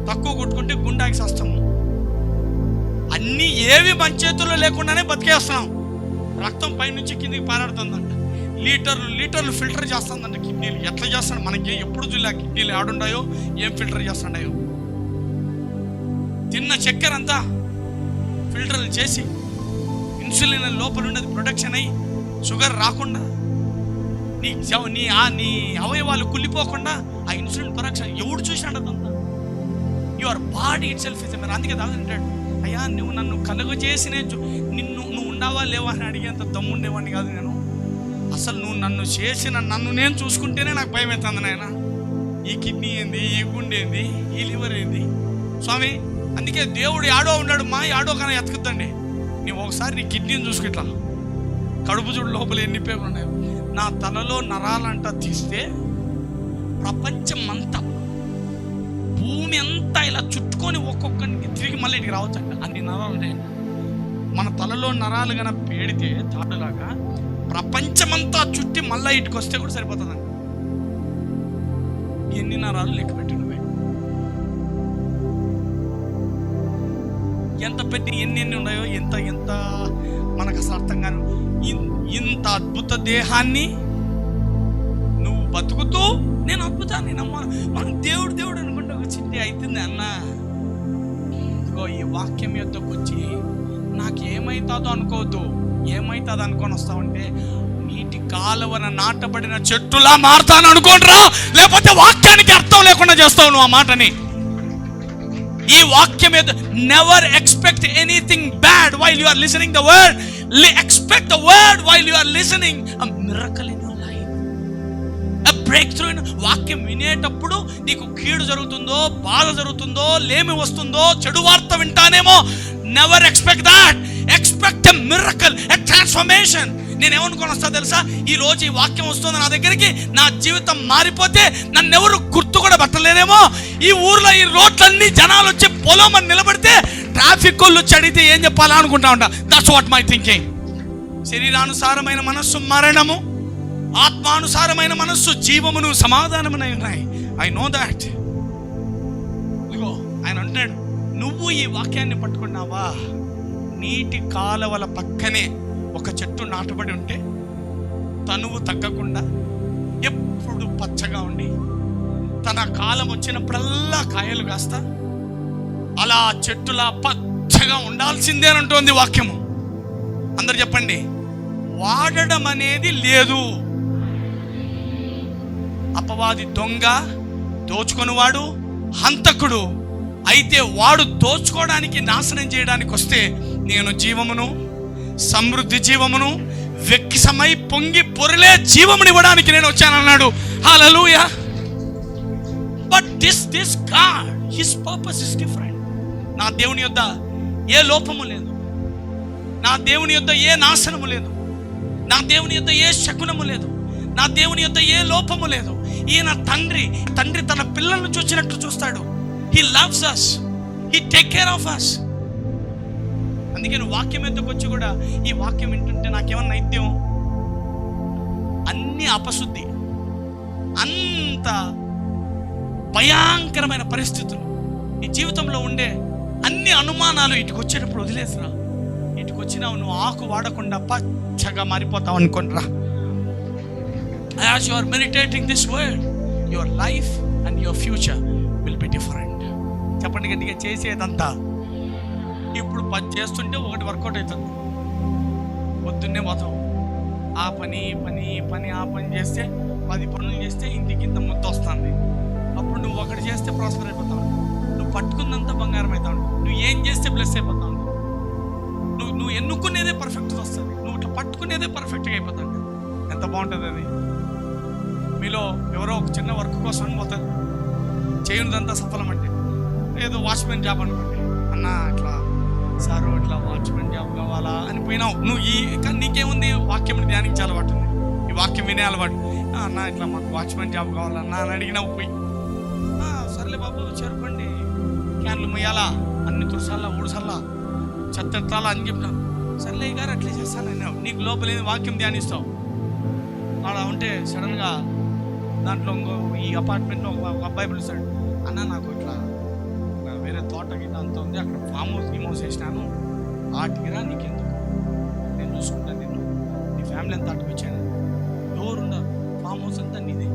తక్కువ కొట్టుకుంటే గుండెకి సస్తము. అన్నీ ఏవి మన చేతుల్లో లేకుండానే బతికేస్తున్నాం. రక్తం పైనుంచి కిందికి పారాడుతుందంట. లీటర్లు ఫిల్టర్ చేస్తుందంట కిడ్నీలు. ఎట్లా చేస్తాడు? మనకి ఎప్పుడు చూడలే కిడ్నీలు ఆడుండాయో, ఏం ఫిల్టర్ చేస్తుండాయో. తిన్న చక్కెర అంతా ఫిల్టర్లు చేసి ఇన్సులిన్ లోపల ఉన్నది ప్రొడక్షన్ అయ్యి షుగర్ రాకుండా, నీ అవయవాలు కుళ్ళిపోకుండా ఆ ఇన్సులిన్ ప్రొడక్షన్ ఎవడు చూసినాడంతా. Your body itself is. మరి అందుకే దాంటాడు, అయ్యా నువ్వు నన్ను కలుగజేసి నువ్వు ఉన్నావా లేవా అని అడిగేంత దమ్ముండేవాడిని కాదు నేను. అసలు నువ్వు నన్ను చేసిన నన్ను నేను చూసుకుంటేనే నాకు భయం అవుతుంది నాయన. ఈ కిడ్నీ ఏంది, ఈ గుండె ఏంది, ఈ లివర్ ఏంది స్వామి. అందుకే దేవుడు యాడో ఉన్నాడు, మా యాడో కన్నా ఎతకద్దండి. నువ్వు ఒకసారి నీ కిడ్నీని చూసుకుంటా, కడుపు చూడు లోపల ఎన్ని పేగులు ఉన్నాయి. నా తలలో నరాలంటా తీస్తే ప్రపంచం అంతా, భూమి అంతా ఇలా చుట్టుకొని ఒక్కొక్కరికి తిరిగి మళ్ళీ ఇటుకి రావచ్చంట. అన్ని నరాలు ఉంటాయి. మన తలలో నరాలు కన్నా పేడితే తాడులాగా ప్రపంచమంతా చుట్టి మళ్ళీ ఇటుకు వస్తే కూడా సరిపోతుందంట. ఎన్ని నరాలు లెక్క పెట్టి నువ్వే. ఎంత పెద్ద ఎన్ని ఉన్నాయో, ఎంత ఎంత మనకు అసలు అర్థం కాను. ఇంత అద్భుత దేహాన్ని నువ్వు బతుకుతూ నేను అద్భుతాన్ని నమ్మాను. మనం దేవుడు దేవుడు అనుకుంటే ఒక చిట్టి అవుతుంది అన్న. ఇదిగో ఈ వాక్యం యొద్దకు వచ్చి నాకేమవుతుందో అనుకోవద్దు. ఏమవుతుంది అనుకొని వస్తావంటే నీటి కాలువన నాటబడిన చెట్టులా మారుతాను అనుకోండిరా, లేకపోతే వాక్యానికి అర్థం లేకుండా చేస్తావు నువ్వు ఆ మాటని. ఈ వాక్యం never expect anything bad while you are listening the word. Expect the word while you are listening. a miracle in your life, a breakthrough. వాక్యం వినేటప్పుడు నీకు కీడు జరుగుతుందో, బాధ జరుగుతుందో, లేమి వస్తుందో, చెడు వార్త వింటానేమో, never expect that. Expect a miracle, a transformation. నేనేమనుకొని వస్తా తెలుసా, ఈ రోజు ఈ వాక్యం వస్తుంది నా దగ్గరికి, నా జీవితం మారిపోతే నన్ను ఎవరు గుర్తు కూడా పట్టలేరేమో. ఈ ఊర్లో ఈ రోడ్లన్నీ జనాలు వచ్చి పొలం అని నిలబడితే ట్రాఫిక్ వాళ్ళు చడితే ఏం చెప్పాలా అనుకుంటా ఉంటా. That's what my thinking. శరీరానుసారమైన మనస్సు మరణము, ఆత్మానుసారమైన మనస్సు జీవమును సమాధానమునై ఉన్నాయి. I know that. ఇగో ఆయన అంటాడు, నువ్వు ఈ వాక్యాన్ని పట్టుకున్నావా, నీటి కాలువల పక్కనే ఒక చెట్టు నాటబడి ఉంటే తనువు తగ్గకుండా ఎప్పుడు పచ్చగా ఉండి తన కాలం వచ్చినప్పుడల్లా కాయలు కాస్తా అలా చెట్టులా పచ్చగా ఉండాల్సిందే అని అంటోంది వాక్యము. అందరు చెప్పండి, వాడడం అనేది లేదు. అపవాది దొంగ, దోచుకొనివాడు, హంతకుడు. అయితే వాడు దోచుకోవడానికి, నాశనం చేయడానికి వస్తే నేను జీవమును, సమృద్ధి జీవమును, వెక్కిసమై పొంగి పొరలే జీవముని ఇవ్వడానికి నేను వచ్చానన్నాడు. Hallelujah. But this God, his purpose is different. నా దేవుని యొద్ద ఏ లోపము లేదు, నా దేవుని యొద్ద ఏ నాశనము లేదు, నా దేవుని యొద్ద ఏ శకునము లేదు, నా దేవుని యొద్ద ఏ లోపము లేదు. ఈయన తండ్రి తన పిల్లలను చూసినట్టు చూస్తాడు. He loves us. He take care of us. అందుకే నువ్వు వాక్యం ఎందుకు వచ్చి కూడా ఈ వాక్యం వింటుంటే నాకేమన్నా నైత్యం, అన్ని అపశుద్ధి, అంత భయంకరమైన పరిస్థితులు, ఈ జీవితంలో ఉండే అన్ని అనుమానాలు ఇటుకు వచ్చేటప్పుడు వదిలేసిరా. ఇటుకు వచ్చినావు నువ్వు ఆకు వాడకుండా పచ్చగా మారిపోతావు అనుకోండిరా. As you are meditating this word, your life and your future will be different. చెప్పండి గట్టిగా, చేసేదంతా ఇప్పుడు పని చేస్తుంటే ఒకటి వర్కౌట్ అవుతుంది. పొద్దున్నే పోతావు, ఆ పని ఆ పని చేస్తే 10 పనులు చేస్తే ఇంటికి ఇంత ముద్ద వస్తుంది. అప్పుడు నువ్వు ఒకటి చేస్తే ప్రాస్పర్ అయిపోతావు, నువ్వు పట్టుకున్నంత బంగారం అవుతావు, నువ్వు ఏం చేస్తే బ్లెస్ అయిపోతావు, నువ్వు ఎన్నుకునేదే పర్ఫెక్ట్గా వస్తుంది, నువ్వు ఇట్లా పట్టుకునేదే పర్ఫెక్ట్గా అయిపోతావు. ఎంత బాగుంటుంది అది. మీలో ఎవరో ఒక చిన్న వర్క్ కోసం పోతారు, చేయనిదంతా సఫలం అంటే ఏదో వాచ్మెన్ జాబ్ అనుకోండి, అన్న ఇట్లా సారు ఇట్లా వాచ్మెన్ జాబ్ కావాలా అని పోయినావు నువ్వు. కానీ నీకేముంది, వాక్యం ధ్యానించే అలవాటు ఉంది, ఈ వాక్యం వినే అలవాటు. అన్న ఇట్లా మాకు వాచ్మెన్ జాబ్ కావాలన్నా అని అడిగినావు పోయి. సర్లే బాబు చేరుకోండి, క్యాన్లు మొయ్యాలా, అన్ని తురసాలా, ఊడుసాలా, చెత్తెత్తాలా అని చెప్పినా. సర్లే గారు అట్లే చేస్తానన్నావు. నీకు లోపలేని వాక్యం ధ్యానిస్తావు. అలా ఉంటే సడన్గా దాంట్లో ఈ అపార్ట్మెంట్లో ఒక అబ్బాయి పిలుస్తాడు, అన్న నాకు ఇట్లా వేరే తోట గిట్ట అంత ఉంది, అక్కడ ఫామ్ హౌస్ వేసినాను, ఆటికిరా, నీకెందుకు, నేను చూసుకుంటాను, నేను నీ ఫ్యామిలీ అంతా అటుకొచ్చాను, ఎవరున్నారు, ఫామ్ హౌస్ అంతా నీదే.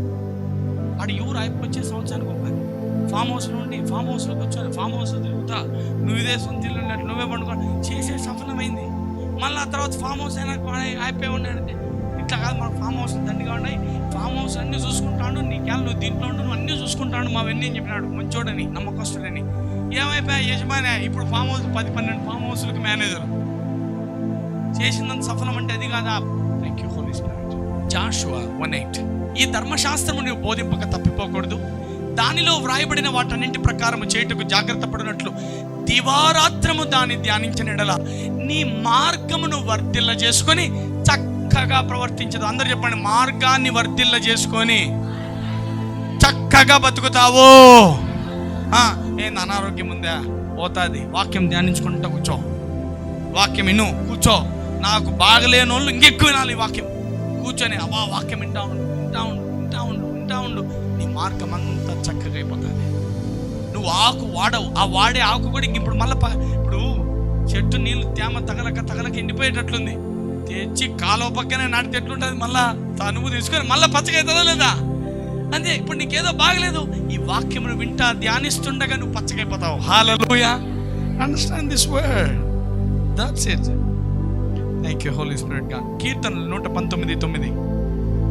ఆడు ఎవరు అయిపోయి సంవత్సరానికి ఒక ఫామ్ హౌస్లో ఉండి ఫామ్ హౌస్లోకి వచ్చాను, ఫామ్ హౌస్లో తిరుగుతా, నువ్వు ఇదే సొంత ఇల్లు ఉన్నట్టు నువ్వే పండుకోండి చేసే సఫలమైంది. మళ్ళీ ఆ తర్వాత ఫామ్ హౌస్ అయినా అయిపోయి ఉన్నాడంటే ఇట్లా కాదు, మన ఫామ్ హౌస్ దండిగా ఉన్నాయి, ఫామ్ హౌస్ అన్నీ చూసుకుంటాడు, నీకేళ నువ్వు దీంట్లో ఉండు, నువ్వు అన్నీ చూసుకుంటాడు, మావన్నీ అని చెప్పినాడు, మంచోడని, నమ్మకస్తుడని. ఏమైపోయా యజమాని, ఇప్పుడు ఫామ్ హౌస్ 10-12 ఫామ్ హౌస్లకి మేనేజర్. చేసినంత సఫలం అంటే అది కాదా? Thank you holy spirit. Joshua 1:8, ఈ ధర్మశాస్త్రము నువ్వు బోధింపక తప్పిపోకూడదు, దానిలో వ్రాయబడిన వాటన్నింటి ప్రకారము చేయుటకు జాగ్రత్త పడినట్లు దివారాత్రము దాన్ని ధ్యానించిన ఎడల నీ మార్గమును వర్ధిల్ల చేసుకొని చక్కగా ప్రవర్తించదు. అందరు చెప్పండి, మార్గాన్ని వర్ధిల్ల చేసుకొని చక్కగా బతుకుతావు. ఏంది అనారోగ్యం ఉందా, పోతుంది, వాక్యం ధ్యానించుకుంటా కూర్చో, వాక్యం విను, కూర్చో. నాకు బాగలేని వాళ్ళు ఇంకెక్కువ వినాలి ఈ వాక్యం, కూర్చొని అబ్బా వాక్యం వింటా ఉండు, నీ మార్గం అంతా చక్కగా అయిపోతుంది. నువ్వు ఆకు వాడవు, ఆ వాడే ఆకు కూడా ఇప్పుడు మళ్ళీ ఇప్పుడు చెట్టు నీళ్ళు తేమ తగలక ఎండిపోయేటట్లుంది. తెచ్చి కాలువ పక్కనే నాటితే ఎట్లుంటుంది, మళ్ళా తనువు తీసుకొని మళ్ళీ పచ్చగా అవుతుందా లేదా? అంతే. ఇప్పుడు నీకేదో బాగలేదు, ఈ వాక్యమును వింటా ధ్యానిస్తుండగా నువ్వు పచ్చగైపోతావు. Hallelujah. Understand this word. That's it. Thank you holy spirit God. కీర్తనలు 119:9.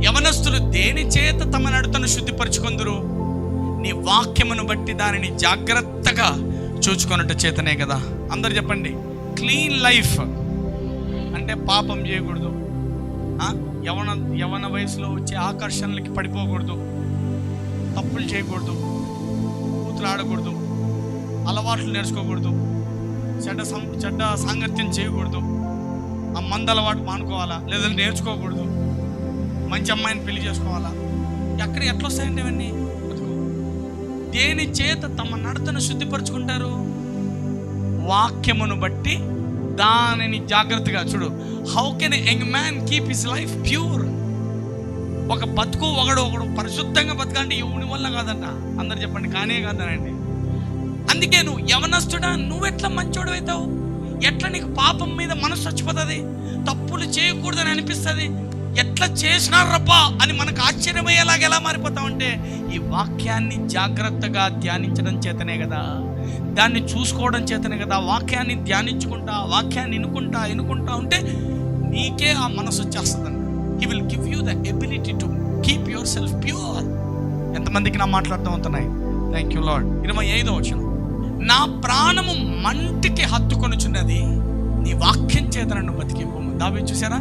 యవనస్తులు దేని చేత తమ నడతను శుద్ధిపరచుకొందురు? నీ వాక్యమును బట్టి దానిని జాగ్రత్తగా చూచుకొనుట చేతనే కదా. అందరు చెప్పండి. క్లీన్ లైఫ్ అంటే పాపం చేయకూడదు, యవన వయసులో వచ్చే ఆకర్షణలకి పడిపోకూడదు, తప్పులు చేయకూడదు, కూతురు ఆడకూడదు, అలవాట్లు నేర్చుకోకూడదు, చెడ్డ సాంగత్యం చేయకూడదు, ఆ మంద అలవాటు మానుకోవాలా, లేదా నేర్చుకోకూడదు, మంచి అమ్మాయిని పెళ్లి చేసుకోవాలా. ఎట్లా వస్తాయండి ఇవన్నీ? దేని చేత తమ నడతను శుద్ధిపరచుకుంటారు? వాక్యమును బట్టి దానిని జాగ్రత్తగా చూడు. How can a young man keep his life pure? ఒక బతుకు ఒకడు పరిశుద్ధంగా బతకాలంటే ఎవరి వల్ల కాదంట. అందరు చెప్పండి, కానే కాదనండి. అందుకే నువ్వు యవనస్తుడా, నువ్వెట్లా మంచోడు అవుతావు? ఎట్లా నీకు పాపం మీద మనసు చచ్చిపోతుంది, తప్పులు చేయకూడదని అనిపిస్తుంది, ఎట్లా చేసినారు రబ్బా అని మనకు ఆశ్చర్యమయ్యేలాగా ఎలా మారిపోతామంటే ఈ వాక్యాన్ని జాగ్రత్తగా ధ్యానించడం చేతనే కదా, దాన్ని చూసుకోవడం చేతనే కదా. వాక్యాన్ని ధ్యానించుకుంటా, వాక్యాన్ని వినుకుంటా ఉంటే నీకే ఆ మనసు వచ్చేస్తుందండి. He will give you the ability to keep your self pure. ఎంతమందికి నా మాట్లాడుతూ అవుతున్నాయి? Thank you lord. 25వ వచనం. నా ప్రాణము మంటికి హత్తుకొనుచున్నది, నీ వాక్యం చేత నన్ను బతికింపు. దావీదు చూసారా,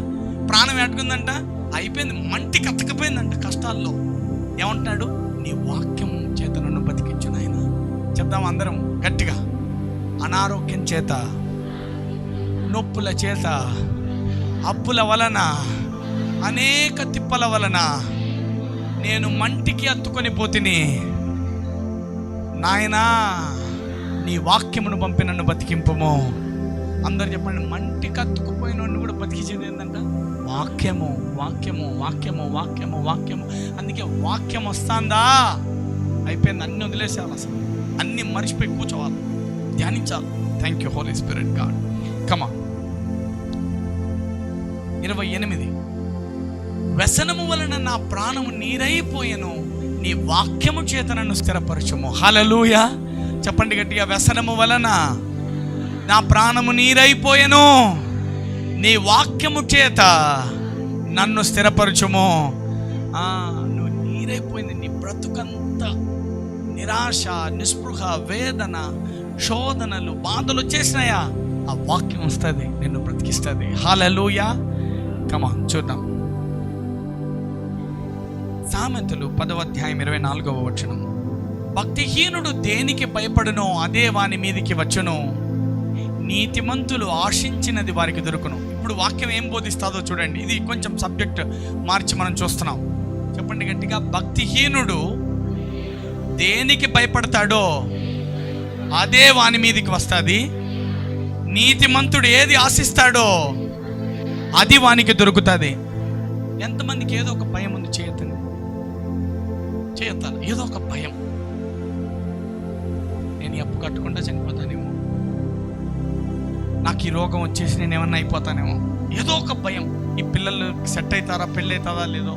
ప్రాణం ఎట్టుకుందంట, అయిపోయింది, మంటికి అతకపోయిందంట కష్టాల్లో. ఏమంటున్నాడు? నీ వాక్యం చేత నన్ను బతికించు నాయన. చెప్దాం అందరం గట్టిగా. అనారోగ్యం చేత, నొప్పుల చేత, అప్పుల వలన, అనేక తిప్పల వలన నేను మంటికి అత్తుకొని పోతిని, నాయనా నీ వాక్యమును పంపి నన్ను బతికింపుము. అందరు చెప్పండి. మంటికి అత్తుకుపోయిన కూడా బతికించేది ఏంటంట? వాక్యము, వాక్యము, వాక్యము, వాక్యము, వాక్యము. అందుకే వాక్యం వస్తుందా, అయిపోయింది, అన్ని వదిలేసేయాలి, అసలు అన్ని మర్చిపోయి కూర్చోవాలి, ధ్యానించాలి. Thank you holy spirit God. కమా 28. వ్యసనము వలన నా ప్రాణము నీరైపోయెను, నీ వాక్యము చేత నన్ను స్థిరపరచుము. హల్లెలూయా. చెప్పండి గట్టిగా. వ్యసనము వలన నా ప్రాణము నీరైపోయెను, నీ వాక్యము చేత నన్ను స్థిరపరచుము. నువ్వు నీరైపోయింది, నీ బ్రతుకంతా నిరాశ, నిస్పృహ, వేదన, శోధనలు, బాధలు వచ్చేసినాయా, ఆ వాక్యం వస్తుంది, నిన్ను బ్రతికిస్తుంది. హల్లెలూయా. కమా చూద్దాం. సామెతలు 10వ అధ్యాయం 24వ వచనం. భక్తిహీనుడు దేనికి భయపడునో అదే వాని మీదికి వచ్చును, నీతిమంతులు ఆశించినది వారికి దొరుకును. ఇప్పుడు వాక్యం ఏం బోధిస్తుందో చూడండి. ఇది కొంచెం సబ్జెక్ట్ మార్చి మనం చూస్తున్నాం. చెప్పండి గట్టిగా. భక్తిహీనుడు దేనికి భయపడతాడో అదే వాని మీదికి వస్తుంది, నీతిమంతుడు ఏది ఆశిస్తాడో అది వానికి దొరుకుతుంది. ఎంతమందికి ఏదో ఒక భయం ఉంది? చేయతాను ఏదో ఒక భయం. నేను అప్పు కట్టుకుంటా చనిపోతానేమో, నాకు ఈ రోగం వచ్చేసి నేను ఏమన్నా అయిపోతానేమో, ఏదో ఒక భయం. ఈ పిల్లలు సెట్ అవుతారా, పెళ్ళి అవుతుందా లేదో,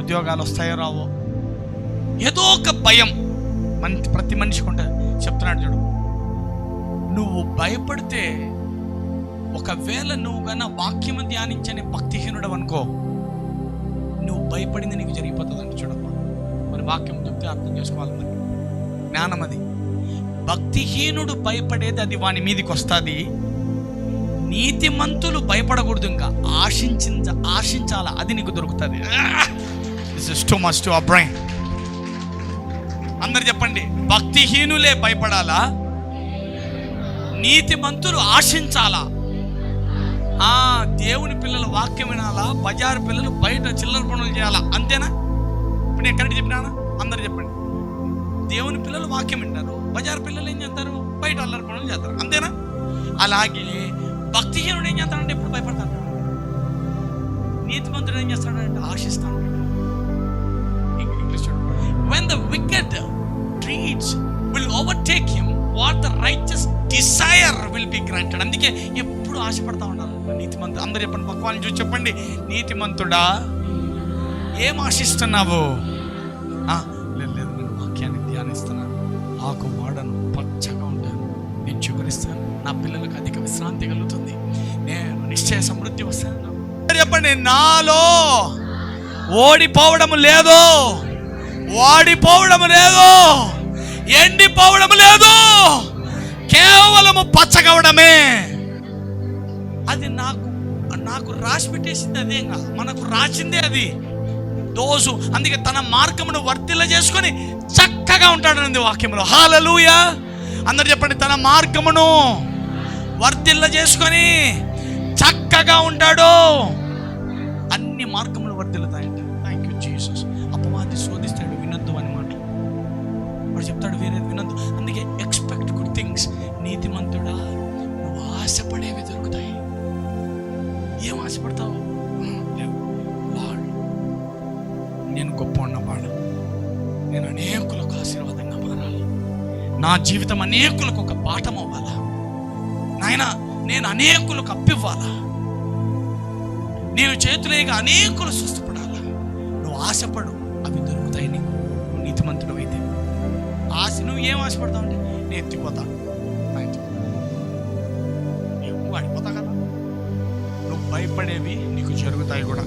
ఉద్యోగాలు వస్తాయో రావో, ఏదో ఒక భయం ప్రతి మనిషికి ఉంటుంది. చెప్తున్నాడు చూడు, నువ్వు భయపడితే, ఒకవేళ నువ్వు గన వాక్యము ధ్యానించని భక్తిహీనుడు అనుకో, నువ్వు భయపడింది నీకు జరిగిపోతుందండి. చూడమ్మా, మరి వాక్యం చెప్తే అర్థం చేసుకోవాలి, మరి జ్ఞానం అది. భక్తిహీనుడు భయపడేది అది వాని మీదకి వస్తుంది, నీతిమంతులు భయపడకూడదు, ఇంకా ఆశించాలా, అది నీకు దొరుకుతుంది. This is too much to our brain. అందరు చెప్పండి. భక్తిహీనులే భయపడాలా, నీతిమంతులు ఆశించాలా. దేవుని పిల్లలు వాక్యం వినాలా, బజారు పిల్లలు బయట చిల్లర పనులు చేయాలా, అంతేనా? ఇప్పుడు నేను కరెక్ట్ చెప్పినానా? అందరు చెప్పండి. దేవుని పిల్లలు వాక్యం వింటారు, బజారు పిల్లలు ఏం చేస్తారు? బయట అల్లరి పనులు చేస్తారు, అంతేనా? అలాగే భక్తిహీనుడు ఏం చేస్తాడంటే ఎప్పుడు భయపడతాడు, నీతిమంతుడు ఏం చేస్తాడంటే ఆశిస్తాడు. When the wicked deeds will overtake him, what the righteous desire will be granted. అందుకే ఎప్పుడు ఆశపడతా ఉండాలి నీతిమంతుడు. అందరు చెప్పండి, పక్క వాళ్ళని చూసి చెప్పండి, నీతిమంతుడా ఏం ఆశిస్తున్నావు? లేదు నేను వాక్యాన్ని ధ్యానిస్తున్నాను, ఆకు వాడను, పచ్చగా ఉంటాను, నేను చిగురిస్తాను, నా పిల్లలకు అధిక విశ్రాంతి కలుగుతుంది, నేను నిశ్చయ సమృద్ధి వస్తాను. చెప్పండి, నాలో ఓడిపోవడం లేదు, వాడిపోవడం లేదు, ఎండిపోవడం లేదు, కేవలము పచ్చగవడమే. అది నాకు రాసి పెట్టేసింది అదేగా, మనకు రాసిందే అది. దోసు అందుకే తన మార్గమును వర్తిల్ల చేసుకొని చక్కగా ఉంటాడని వాక్యంలో. హల్లెలూయా. అందరు చెప్పండి, తన మార్గమును వర్తిల్ల చేసుకొని చక్కగా ఉంటాడు. అన్ని మార్గములు వర్తిల్లుతాయంట. Thank you Jesus. అపవాది శోధిస్తాడు, వినొద్దు అని మాట వాడు చెప్తాడు, వేరేది వినొద్దు. అందుకే ఎక్స్పెక్ట్ గుడ్ థింగ్స్. నీతిమంతుడా నువ్వు ఆశపడేవి దొరుకుతాయి. ఏం ఆశపడతావు? నేను గొప్ప ఉన్నవాడు, నేను అనేకులకు ఆశీర్వాదంగా మారాలి, నా జీవితం అనేకులకు ఒక పాఠం అవ్వాలా, నాయన నేను అనేకులకు అప్పివ్వాలా, నేను చేతులేగా అనేకులు స్వస్థపడాలా. నువ్వు ఆశపడు, అవి దొరుకుతాయి నీకు. నువ్వు నీతిమంతుడు అయితే ఆశ. నువ్వు ఏం ఆశపడతావు అంటే, నేను ఎత్తిపోతాను, నువ్వు అడిపోతా కదా. నువ్వు భయపడేవి నీకు జరుగుతాయి కూడా,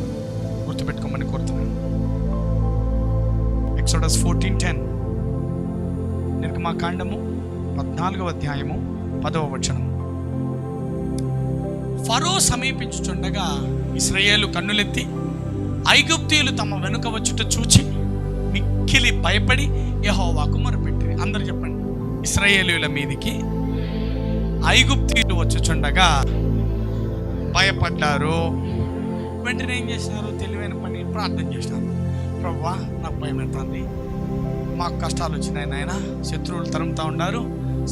గుర్తుపెట్టుకోమని కోరుతున్నాను. ఎక్సోడస్ 14:10 నిర్గమాకాండము 14వ అధ్యాయము 10వ వచనం. ఫరో సమీపించుచుండగా ఇశ్రాయేలు కన్నులెత్తి ఐగుప్తీయులు తమ వెనుక వచ్చుట చూచి మిక్కిలి భయపడి యెహోవాకు మొరపెట్టిరి. అందరూ చెప్పండి, ఇశ్రాయేలీయుల మీదికి ఐగుప్తీయులు వచ్చుచుండగా భయపడ్డారు. వెంటనే ఏం చేసినారు? తెలివైన పని, ప్రార్థన చేసినారు. ప్రభువా నాకు భయం అవుతుంది, మాకు కష్టాలు వచ్చినాయి నాయన, శత్రువులు తరుముతూ ఉన్నారు,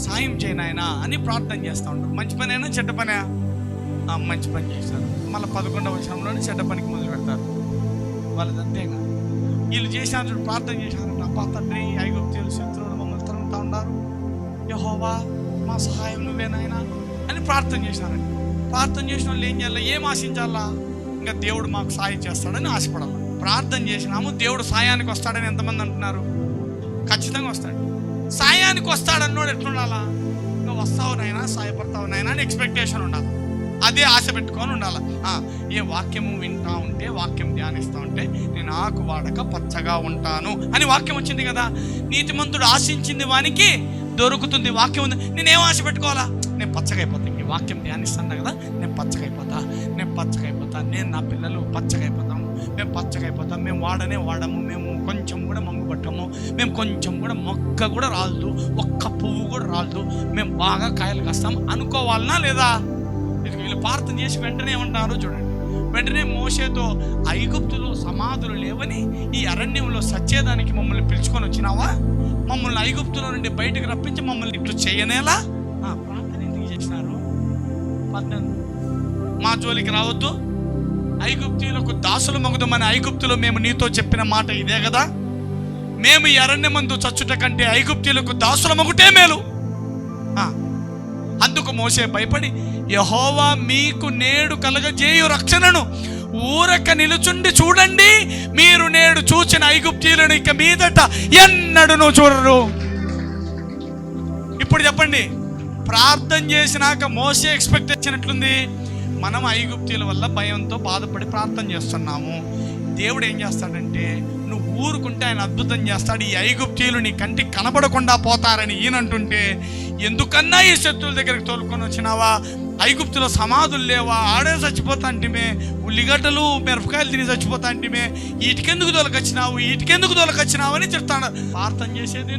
సాయం చేయనాయనా అని ప్రార్థన చేస్తూ ఉంటారు. మంచి పని అయినా చెడ్డ పనే? మంచి పని చేస్తారు. మళ్ళీ 11వ వచనంలోనే చెడ్డ పనికి మొదలు పెడతారు. వాళ్ళదంతేగా వీళ్ళు చేసినారు, ప్రార్థన చేసినారు. అబ్బా తండ్రి, ఐగుప్తీయులు శత్రువులు మమ్మల్ని తరుముతూ ఉన్నారు, యెహోవా మా సహాయం నువ్వేనాయనా అని ప్రార్థన చేసినారండి. ప్రార్థన చేసిన వాళ్ళు ఏం చేయాలి? ఏం ఆశించాలా? ఇంకా దేవుడు మాకు సాయం చేస్తాడని ఆశపడాలి. ప్రార్థన చేసినాము, దేవుడు సాయానికి వస్తాడని ఎంతమంది అంటున్నారు? ఖచ్చితంగా వస్తాడు. సాయానికి వస్తాడన్నోడు ఎట్లుండాలా? ఇంకా వస్తావు నాయనా, సాయపడతావు నాయనా అని ఎక్స్పెక్టేషన్ ఉండాలి. అదే ఆశ పెట్టుకొని ఉండాలి. ఏ వాక్యము వింటా ఉంటే, వాక్యం ధ్యానిస్తూ ఉంటే, నేను ఆకు వాడక పచ్చగా ఉంటాను అని వాక్యం వచ్చింది కదా. నీతిమంతుడు ఆశించింది వానికి దొరుకుతుంది. వాక్యం ఉంది. నేనేం ఆశ పెట్టుకోవాలా? నేను పచ్చగా అయిపోతాను. ఈ వాక్యం ధ్యానిస్తాను కదా, నేను పచ్చగా అయిపోతా, నేను నా పిల్లలు పచ్చగా అయిపోతాము, మేము పచ్చగా అయిపోతాం, మేము వాడము, మేము కొంచెం కూడా మమ్ము పట్టము, మేము కొంచెం కూడా మొక్క కూడా రాలదు, ఒక్క పువ్వు కూడా రాలదు, మేము బాగా కాయలు కాస్తాం అనుకోవాలనా లేదా? వీళ్ళు ప్రార్థన చేసి వెంటనే ఏమంటారో చూడండి. వెంటనే మోషేతో, ఐగుప్తులో సమాధులు లేవని ఈ అరణ్యంలో సచ్చేదానికి మమ్మల్ని పిలుచుకొని వచ్చినావా? మమ్మల్ని ఐగుప్తులో నుండి బయటకు రప్పించి మమ్మల్ని ఇట్లు చేయనేలా? ప్రార్థన ఎందుకు చేసినారు? మా జోలికి రావద్దు, ఐగుప్తీయులకు దాసులు మగుదమని ఐగుప్తులో మేము నీతో చెప్పిన మాట ఇదే కదా. మేము ఈ అరణ్యమందు చచ్చుట కంటే ఐగుప్తీయులకు దాసుల మగుటే మేలు. అందుకు మోషే భయపడి, యెహోవా మీకు నేడు కలగజేయు రక్షణను ఊరక నిలుచుండి చూడండి, మీరు నేడు చూచిన ఐగుప్తీయులను ఇక మీదట ఎన్నడూ చూడరు. ఇప్పుడు చెప్పండి, ప్రార్థన చేసినాక మోషే ఎక్స్పెక్ట్ చేసినట్లుంది. మనం ఐగుప్తీయుల వల్ల భయంతో బాధపడి ప్రార్థన చేస్తున్నాము. దేవుడు ఏం చేస్తాడంటే, నువ్వు ఊరుకుంటే ఆయన అద్భుతం చేస్తాడు. ఈ ఐగుప్తీయులు నీ కంటికి కనబడకుండా పోతారని ఈయనంటుంటే, ఎందుకన్నా ఈ శత్రువుల దగ్గరికి తోలుకొని వచ్చినావా? ఐగుప్తులో సమాధులు లేవా? ఆడే చచ్చిపోతా అంటిమే, ఉల్లిగడ్డలు మిరపకాయలు తిని చచ్చిపోతా అంటిమే, వీటికెందుకు తోలకొచ్చినావు అని చెప్తాడు. ప్రార్థన చేసేది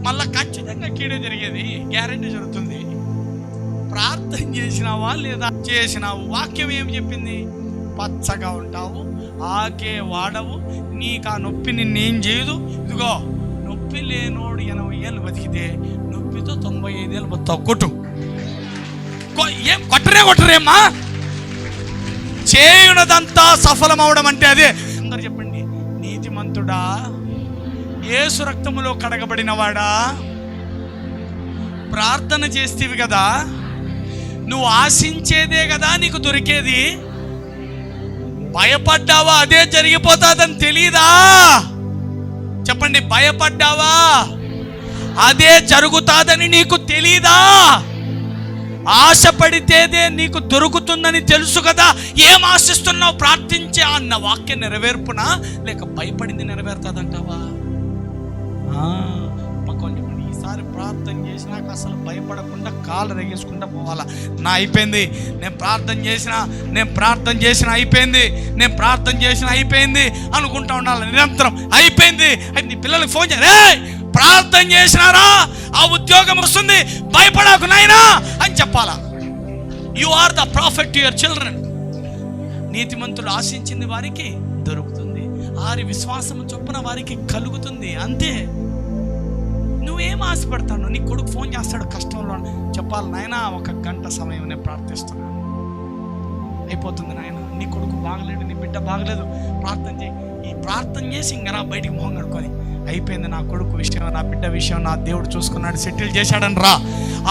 మళ్ళీ ఖచ్చితంగా కీడే జరిగేది, గ్యారెంటీ జరుగుతుంది. ప్రార్థన చేసినావా లేదా? చేసినావు. వాక్యం ఏం చెప్పింది? పచ్చగా ఉంటావు, ఆకే వాడవు, నీకు ఆ నొప్పి నిన్నేం చేయదు. ఇదిగో, నొప్పి లేనోడు 80 ఏళ్ళు బతికితే నొప్పితో 95 ఏళ్ళు బతావు. కొట్టు, ఏం కొట్టరేమ్మా? చేయునదంతా సఫలం అవడం అంటే అదే. అందరు చెప్పండి, నీతిమంతుడా, యేసు రక్తములో కడగబడిన వాడా, ప్రార్థన చేస్తేవి కదా, నువ్వు ఆశించేదే కదా నీకు దొరికేది. భయపడ్డావా అదే జరిగిపోతాదని తెలీదా? చెప్పండి, భయపడ్డావా అదే జరుగుతాదని నీకు తెలీదా? ఆశపడితేదే నీకు దొరుకుతుందని తెలుసు కదా. ఏం ఆశిస్తున్నావు? ప్రార్థించే అన్న వాక్య నెరవేర్పునా, లేక భయపడింది నెరవేరుతుందంటావా? పక్కన చెప్పండి, ఈసారి ప్రార్థన చేసినాక అసలు భయపడకుండా కాళ్ళు రెగేసుకుంటా పోవాలా. నా అయిపోయింది, నేను ప్రార్థన చేసిన అయిపోయింది అనుకుంటా ఉండాలి నిరంతరం. అయిపోయింది, అయితే నీ పిల్లలకి ఫోన్ చేయాలి, ప్రార్థన చేసినారా, ఆ ఉద్యోగం వస్తుంది, భయపడకు నాయనా అని చెప్పాలా. You are the prophet to your children. నీతిమంతులు ఆశించింది వారికి దొరుకుతుంది, వారి విశ్వాసం చొప్పున వారికి కలుగుతుంది. అంతే. నువ్వేం ఆశపడతాను? నీ కొడుకు ఫోన్ చేస్తాడు కష్టంలో, చెప్పాలి, నాయనా 1 గంట సమయం నేను ప్రార్థిస్తున్నాను, అయిపోతుంది నాయన. నీ కొడుకు బాగలేడు, నీ బిడ్డ బాగలేదు, ప్రార్థన చేయి. ఈ ప్రార్థన చేసి ఇంకా బయటికి మొహం కడుకొని, అయిపోయింది, నా కొడుకు విషయం, నా బిడ్డ విషయం నా దేవుడు చూసుకున్నాడు, సెటిల్ చేశాడని రా.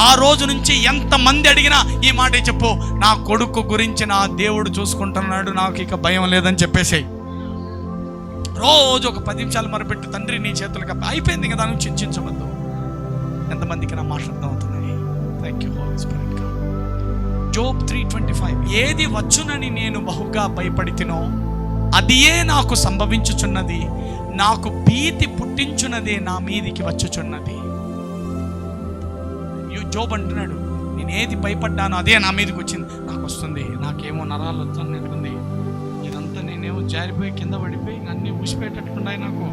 ఆ రోజు నుంచి ఎంతమంది అడిగినా ఈ మాట చెప్పు, నా కొడుకు గురించి నా దేవుడు చూసుకుంటున్నాడు, నాకు ఇక భయం లేదని చెప్పేసేయి. రోజు ఒక 10 నిమిషాలు మొరపెట్టు, తండ్రి నీ చేతులకు అయిపోయింది కదా అని చింతించవద్దు. ఎంతమందికి నా మాటలు అర్థం అవుతున్నాయి? Thank you holy spirit. Job 3:25, ఏది వచ్చునని నేను బహుగా భయపడితినో అదియే నాకు సంభవించుచున్నది, నాకు భీతి పుట్టించున్నదే నా మీదికి వచ్చుచున్నది. జోబ్ అంటున్నాడు, నేను ఏది భయపడ్డానో అదే నా మీదకి వచ్చింది, నాకు వస్తుంది. నాకేమో నరాలు వచ్చి ఇదంతా నేనేమో జారిపోయి కింద పడిపోయి అన్నీ ఊసిపోయేటట్టున్నాయి, నాకు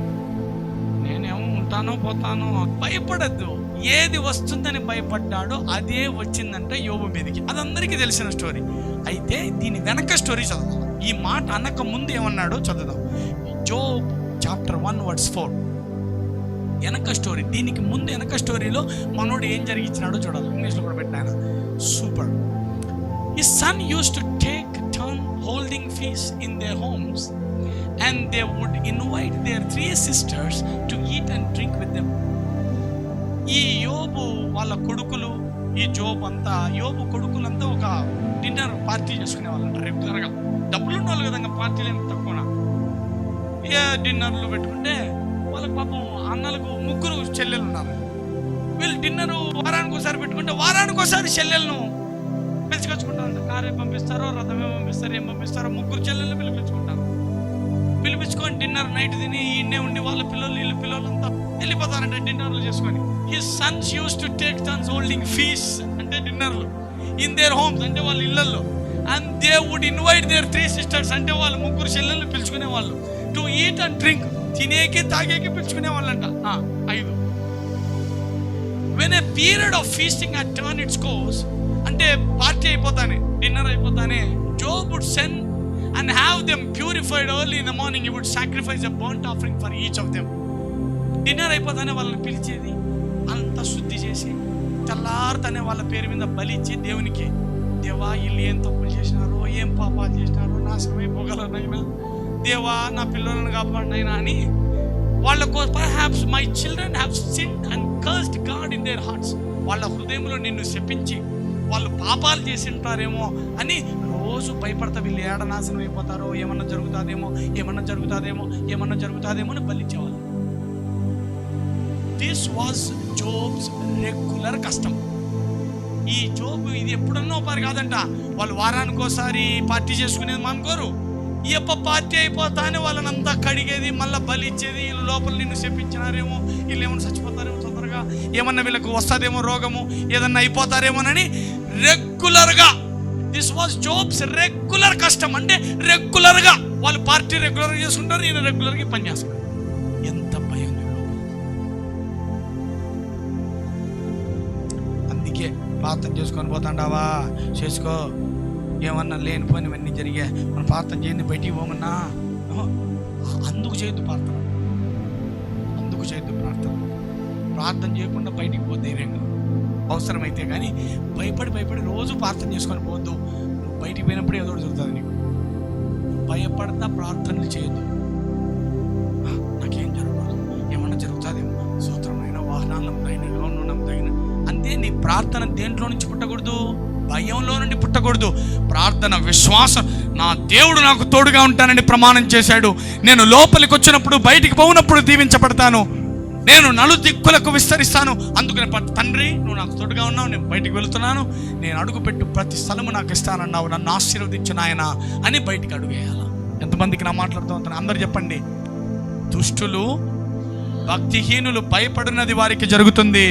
నేనేమో ఉంటానో పోతానో. భయపడద్దు. ఏది వస్తుందని భయపడ్డాడో అదే వచ్చిందంటే యోబు మీదకి. అది అందరికీ తెలిసిన స్టోరీ. అయితే దీని వెనక స్టోరీ చదువుదాం. ఈ మాట అనక ముందు ఏమన్నాడో చదువుదాం. జోబ్ చాప్టర్ 1:4 వెనక స్టోరీ. దీనికి ముందు వెనక స్టోరీలో మనోడు ఏం జరిగించినాడో చూడాలి. ఇంగ్లీష్లో కూడా పెట్టాను. Super. His son used to take turn holding feasts in their homes, and they would invite their 3 sisters to eat and drink with them. ఈ యోబు వాళ్ళ కొడుకులు, ఈ యోబు కొడుకులంతా ఒక డిన్నర్ పార్టీ చేసుకునే వాళ్ళంట రెగ్యులర్గా. డబ్బులు ఉన్న వాళ్ళు కదా, పార్టీలు ఏమి తక్కువ. డిన్నర్లు పెట్టుకుంటే వాళ్ళకి పాపం అన్నలకు 3 చెల్లెలు ఉన్నారు. వీళ్ళు డిన్నరు వారానికి ఒకసారి పెట్టుకుంటే వారానికి ఒకసారి చెల్లెలను పిలుచుకొచ్చుకుంటారు. కారే పంపిస్తారో, రథమే పంపిస్తారో, ఏం పంపిస్తారో, 3 చెల్లెళ్ళు పిలిపించుకుంటారు. పిలిపించుకొని డిన్నర్ నైట్ తిని ఈయనే ఉండి వాళ్ళ వీళ్ళ పిల్లలంతా వెళ్ళిపోతారంటే డిన్నర్లు చేసుకొని. His sons used to take turns holding feasts, అంటే డిన్నర్లు, in their homes, అంటే వాళ్ళ ఇళ్లలో. And they would invite their 3 sisters, అంటే వాళ్ళు 3 చెల్లెళ్ళు పిలుచుకునే వాళ్ళు, to eat and drink, తినేకి తాగేకి పిలుచుకునే వాళ్ళంట. 5. When a period of feasting had turned its course, అంటే పార్టీ అయిపోతానే, డిన్నర్ అయిపోతానే, Job would send and have them purified early in the morning. He would sacrifice a burnt offering for each of them. Dinner అయిపోతానే వాళ్ళని పిలిచేది, అంత శుద్ధి చేసి తెల్లారుతానే వాళ్ళ పేరు మీద బలిచ్చి దేవునికి, దేవా వీళ్ళు ఏం తప్పులు చేసినారో, ఏం పాపాలు చేసినారో, నాశనమైపోగలనైనా, దేవా నా పిల్లలను కాపాడినైనా అని వాళ్ళకు. Perhaps my children have sinned and cursed God in their hearts. వాళ్ళ హృదయంలో నిన్ను శపించి వాళ్ళు పాపాలు చేసి ఉంటారేమో అని రోజు భయపడతా, వీళ్ళు ఏడ నాశనం అయిపోతారో, ఏమన్నా జరుగుతాదేమో అని బలిచ్చేవాళ్ళు. దిస్ వాజ్ జోబ్స్ రెగ్యులర్ కష్టం. ఈ జోబ్ ఇది ఎప్పుడన్నా ఒకసారి కాదంట. వాళ్ళు వారానికి ఒకసారి పార్టీ చేసుకునేది మానుకోరు. ఎప్ప పార్టీ అయిపోతానే వాళ్ళనంతా కడిగేది, మళ్ళీ బలి ఇచ్చేది. వీళ్ళు లోపల నిన్ను చెప్పించినారేమో, వీళ్ళు ఏమన్నా చచ్చిపోతారేమో తొందరగా, ఏమన్నా వీళ్ళకు వస్తుందేమో రోగము, ఏదన్నా అయిపోతారేమోనని రెగ్యులర్గా. దిస్ వాజ్ జోబ్స్ రెగ్యులర్ కష్టం. అంటే రెగ్యులర్గా వాళ్ళు పార్టీ రెగ్యులర్గా చేసుకుంటారు, ఈయన రెగ్యులర్గా పని చేస్తారు. ఎంత భయం! అందుకే ప్రార్థన చేసుకొని పోతాండావా, చేసుకో. ఏమన్నా లేనిపోయినవన్నీ జరిగా మనం ప్రార్థన చేయండి, బయటికి పోమన్నా. అందుకు చేయొద్దు ప్రార్థన, ప్రార్థన చేయకుండా బయటికి పో ధైర్యంగా, అవసరమైతే. కానీ భయపడి రోజు ప్రార్థన చేసుకొని పోవద్దు. నువ్వు బయటికి పోయినప్పుడు ఏదో జరుగుతుంది నీకు. భయపడతా ప్రార్థనలు చేయొద్దు. నాకేం జరగదు, ఏమన్నా జరుగుతుందేమో, సూత్రమైన వాహనాలను తగిన, లోన్లు తగిన, అంతే. నీ కానీ ప్రార్థన దేంట్లో నుంచి పుట్టకూడదు? భయంలో నుండి పుట్టకూడదు. ప్రార్థన విశ్వాసం. నా దేవుడు నాకు తోడుగా ఉంటానని ప్రమాణం చేశాడు. నేను లోపలికి వచ్చినప్పుడు బయటికి పోయినప్పుడు దీవించబడతాను, నేను నలుదిక్కులకు విస్తరిస్తాను. అందుకని తండ్రి నువ్వు నాకు తోడుగా ఉన్నావు, నేను బయటికి వెళుతున్నాను, నేను అడుగుపెట్టు ప్రతి స్థలము నాకు ఇస్తానన్నావు, నన్ను ఆశీర్వదించు నాయన అని బయటికి అడుగేయాలి. ఎంతమందికి నా మాట్లాడుతూ ఉంటాను? అందరు చెప్పండి. దుష్టులు భక్తిహీనులు భయపడినది వారికి జరుగుతుంది,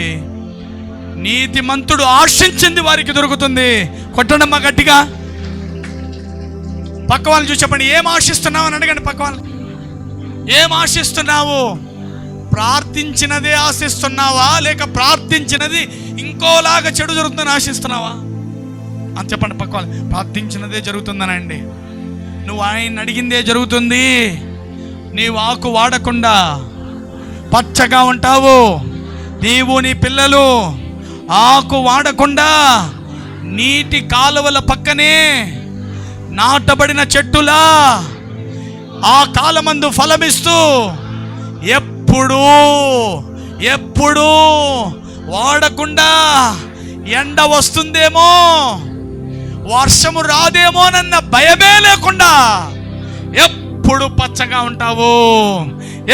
నీతిమంతుడు ఆశించింది వారికి దొరుకుతుంది. కొట్టడమ్మా గట్టిగా. పక్క వాళ్ళని చూసి చెప్పండి, ఏం ఆశిస్తున్నావు అని అడగండి. పక్క వాళ్ళు, ఏం ఆశిస్తున్నావు? ప్రార్థించినదే ఆశిస్తున్నావా, లేక ప్రార్థించినది ఇంకోలాగా చెడు జరుగుతుందని ఆశిస్తున్నావా అని చెప్పండి. పక్క వాళ్ళు, ప్రార్థించినదే జరుగుతుందనండి. నువ్వు ఆయన అడిగిందే జరుగుతుంది. నీవు ఆకు వాడకుండా పచ్చగా ఉంటావు. నీవు నీ పిల్లలు ఆకు వాడకుండా నీటి కాలువల పక్కనే నాటబడిన చెట్టులా ఆ కాలమందు ఫలమిస్తూ ఎప్పుడు వాడకుండా ఎండ వస్తుందేమో, వర్షము రాదేమోనన్న భయమే లేకుండా ఎప్పుడు పచ్చగా ఉంటావు.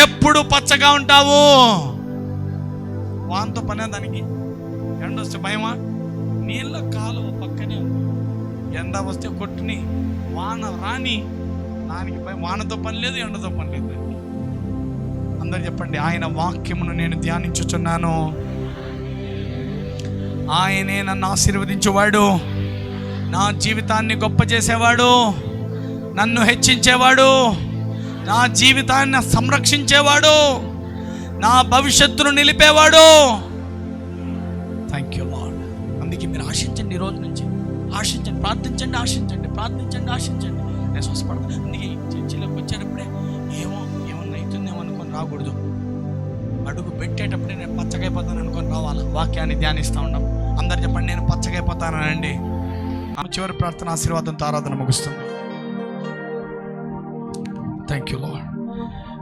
ఎప్పుడు పచ్చగా ఉంటావు. వానతో పనే దానికి. ఎండ వస్తే భయమా? నీళ్ళ కాలువ పక్కనే ఎండ వస్తే కొట్టుని, వాన రాని దానికి భయం. వానతో పని లేదు, ఎండతో పని లేదు. అందరు చెప్పండి, ఆయన వాక్యమును నేను ధ్యానించుచున్నాను. ఆయనే నన్ను ఆశీర్వదించేవాడు, నా జీవితాన్ని గొప్ప చేసేవాడు, నన్ను హెచ్చించేవాడు, నా జీవితాన్ని సంరక్షించేవాడు, నా భవిష్యత్తును నిలిపేవాడు. Thank you lord. అందుకే మీరు ఆశించండి, ఈ రోజు నుంచి ఆశించండి, ప్రార్థించండి, ఆశించండి. నేను స్వస్థపడతాను. అందుకే చర్చిలోకి వచ్చేటప్పుడే ఏమన్నా అవుతుందేమో అనుకొని రాకూడదు. అడుగు పెట్టేటప్పుడే నేను పచ్చగైపోతాను అనుకొని రావాలి. వాక్యాన్ని ధ్యానిస్తూ ఉన్నాం. అందరు చెప్పండి, నేను పచ్చగైపోతానండి. ఆమె చివరి ప్రార్థన ఆశీర్వాదంతో ఆరాధన ముగుస్తుంది. Thank you lord.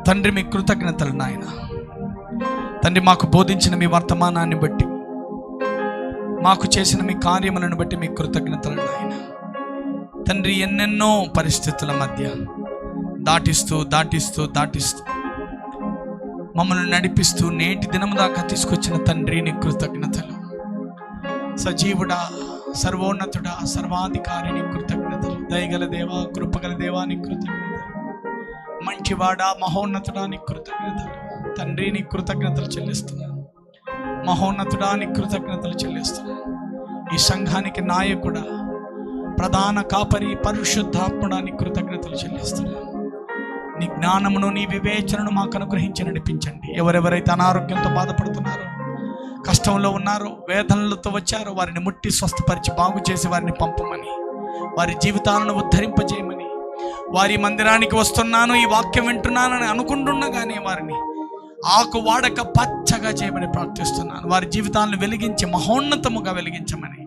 తండ్రి, మీ కృతజ్ఞతలు నాయన. తండ్రి, మాకు బోధించిన మీ వర్తమానాన్ని బట్టి, మాకు చేసిన మీ కార్యములను బట్టి మీ కృతజ్ఞతలు నాయన. తండ్రి, ఎన్నెన్నో పరిస్థితుల మధ్య దాటిస్తూ మమ్మల్ని నడిపిస్తూ నేటి దినము దాకా తీసుకొచ్చిన తండ్రి, నీ కృతజ్ఞతలు. సజీవుడా, సర్వోన్నతుడా, సర్వాధికారి, నీ కృతజ్ఞతలు. దయగల దేవా, కృపగల దేవా, నీ కృతజ్ఞతలు. మంచివాడా, మహోన్నతుడా, నీ కృతజ్ఞతలు. తండ్రి, నీ కృతజ్ఞతలు చెల్లిస్తున్నాను. మహోన్నతుడా, నీ కృతజ్ఞతలు చెల్లిస్తున్నాను. ఈ సంఘానికి నాయకుడా, ప్రధాన కాపరి, పరిశుద్ధాత్ముడా, నీ కృతజ్ఞతలు చెల్లిస్తున్నాను. నీ జ్ఞానమును, నీ వివేచనను మాకు అనుగ్రహించి నడిపించండి. ఎవరెవరైతే అనారోగ్యంతో బాధపడుతున్నారో, కష్టంలో ఉన్నారో, వేదనలతో వచ్చారో, వారిని ముట్టి స్వస్థపరిచి బాగు చేసి వారిని పంపమని, వారి జీవితాలను ఉద్ధరింపజేయమని, వారి మందిరానికి వస్తున్నాను, ఈ వాక్యం వింటున్నానని అనుకుంటుండగానే వారిని ఆకు వాడక పచ్చగా చేయమని ప్రార్థిస్తున్నాను. వారి జీవితాలను వెలిగించి మహోన్నతముగా వెలిగించమని,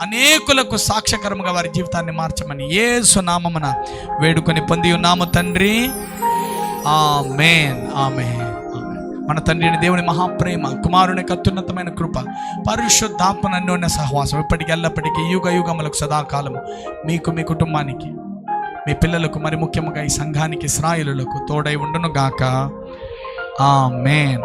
అనేకులకు సాక్ష్యకరముగా వారి జీవితాన్ని మార్చమని యేసు నామమున వేడుకొని పొంది ఉన్నాము తండ్రి. ఆమేన్, ఆమేన్. మన తండ్రిని దేవుని మహాప్రేమ, కుమారుని అత్యున్నతమైన కృప, పరిశుద్ధాత్మ అన్యోన్య సహవాసం ఇప్పటికి ఎల్లప్పటికీ యుగ యుగములకు సదాకాలము మీకు, మీ కుటుంబానికి, మీ పిల్లలకు, మరి ముఖ్యంగా ఈ సంఘానికి, ఇశ్రాయేలులకు తోడై ఉండును గాక. ఆమేన్.